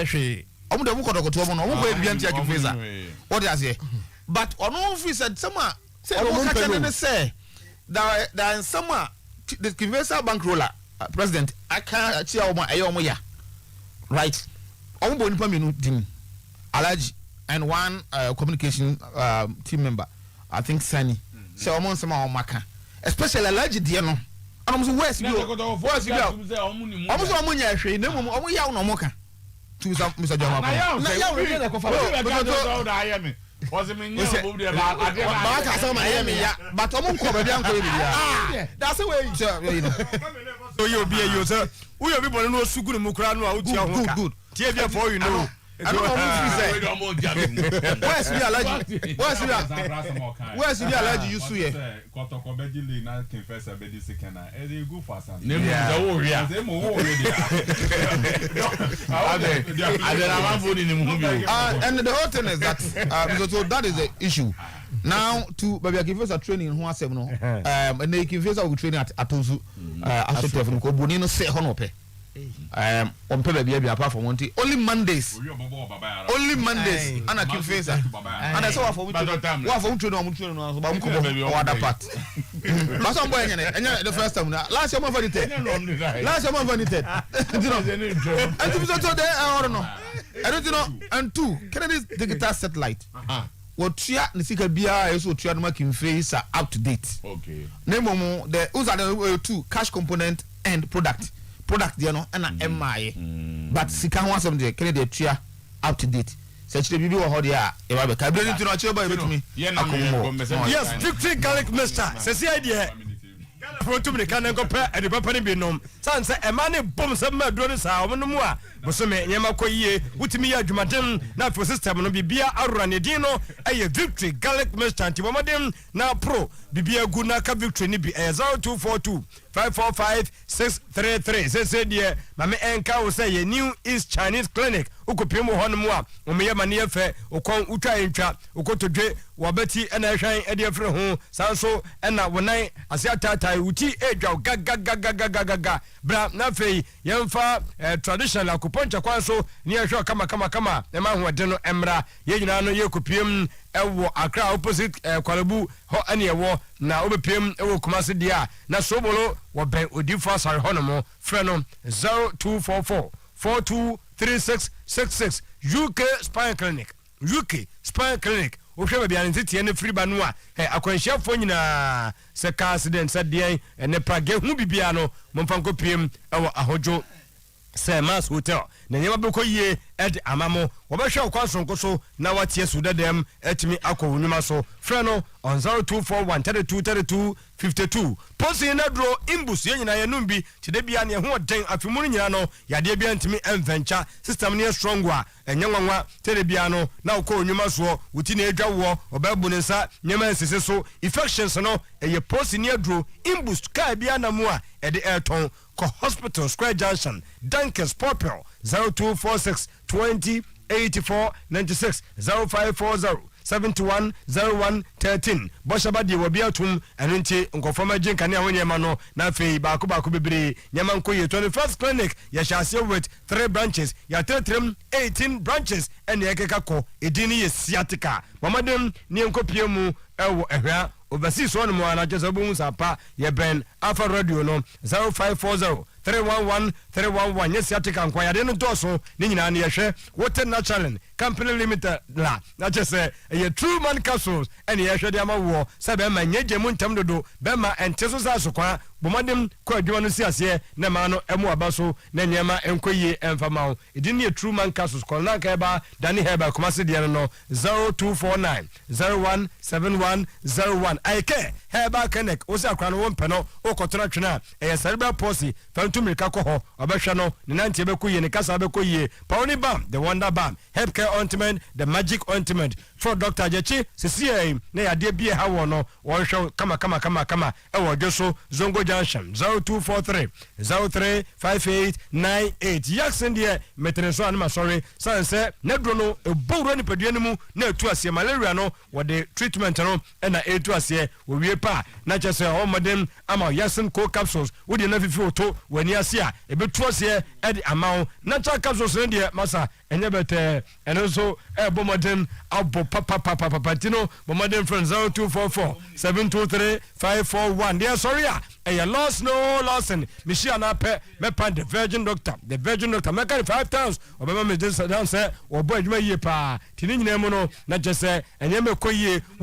I'm the Kotoko to one, who will be anti Kifesa. What does he? But on all said, someone say. There in summer the Kivesa bankroller president I can't achieve my right on Bonipaminu team Alaji and one communication team member I think Sunny so almost some Maka especially Alaji Diano and I'm where's you almost Amunya Shay no Moka to Mr. Jama
Was it me? But
but I'm going that's the way you know.
So you'll be a user. We have people who are so good in Mukrano out good. Tear for you know.
I don't know what you say. Where's the allergy? Where's the allergy you see?
Kotokobedi na confess abedi sekena. E go fast.
And then I'm voting in the movie.
And the whole thing is that so that is the issue. Now to baby give us a training who asem no and they give us a training at Atozu Asotef ko boni no se ho no pe on pe baby apart from one only Mondays ana give face and I saw for we training no ba mko bo other part but some boy enya the first time last year for the and so there I don't know I don't know and two Kennedy's digital satellite Otua nisika bia eso otua no making face are up to date.
Okay.
Nemo the who's are the two cash component and product there no na MI. But sika ho asem de kene de otua up to date. Search the bibi wo ho de a e ba be ka bi nti no achi ba betumi.
Yes, victory garlic mister. Se si idea. Pronto me kan go pa e de papa ne bi nom. San se e ma ne bom se ma do ne sa o no mu a bosome nyema koyie wutimi ya adwumaden na for system no bibia arura ne din no eye victory garlic mister antibomodem na pro bibia gu na ka victory ni bi 0242 545 633 say die mame enka wo say ye new east Chinese clinic ukopiem ho no mu a omeye mane efe ukon utwa entwa ukotodwe wabati ena hwan ede afre ho sanso ena wonan ase atatai uti edwa gaga bra na fei yemfa traditional akuponcha kwanso ni ehwe kama ema ho de no emra ye nyina no ye kopiem ewo Accra opposite Kwalabu ho ane ewo na obepiem ewo Kumasi dia na sobolo wo ben odifo asare ho no mo frɛ no 0244 423666 UK Spine Clinic ohwe bia ntetie ne free banu a akwanhyiafo nyina se car accident sadien ene prage hu bibia no momfa nkopiem ewo ahojo Semas Hotel na nyema be koyie ed amamo wobehwe okwansonko so na watie sudadem etimi akowunuma so frɛ no on 0241 32 52 posi na dro imbus ye nyina yenum bi tide bia ne ho den afimunu nyina no yade bia ntimi envencha system ne strong a enyanwanwa tede bia no na okowunuma so wuti na edwa wo obabu ne nsa nyema nsese so infections no eye posi ne dro imbus ka bia na mu a ede airton ko hospital square junction Dunkers Popel 0246 20 84 96 0540 710113 Boshaba di wabiatum enunti nkofoma jinka ne ahonye ma no na fei baako bebre nyama nkoye 21st clinic ya shase with 3 branches ya tetrim 18 branches ene ekeka ko edini ye sciatica mamadem ne nkopiemu ewo ehwa overseas one mo na jesa bu sapa ye ben Alpha Radio no 0540 311 yes yatika nkwa yade no doso ni nyina na yehwe wote natural company limited la na jese ye true man capsules ene yehwe de amawo sabe ma nyeje mu ntam dodo be ma enteso sa sokwa bomadem kwa adwuma no siase na ma no emu abaso na nyema enkoye emfama edin ye true man capsules kolna ka eba dani heba Kumasi de no 0249 017101 aike heba connect osi akwa no wompe no okotona twena cerebral palsy fantumika ko ho obehwe no ne nantie bekoye ne kasa bekoye Pawni Balm the Wonder Balm Help Care Ointment the Magic Ointment for Dr. Jechi CCA na yade bie ha wo no wonhwe kama ewo dwoso Zongo Junction 0243 035898 Jackson de metreso anima sorry sanse ne dro no ebowro ni padua mu na etu asie malaria no wo de treatment no na etu asie wo wie pa na chese o modem ama Jackson co capsules wo de na fifi oto wani asie a ebetu asie edi amao na cha capsules ne de masa enye bete enso bomodem abo papa tino bomodem friend 0244 723 541 they sorry a loss no losing Michia na pe me pan the virgin doctor make 5 times obema me just down say obo adwuma yie pa tini nyina mu no na je say enye me koyie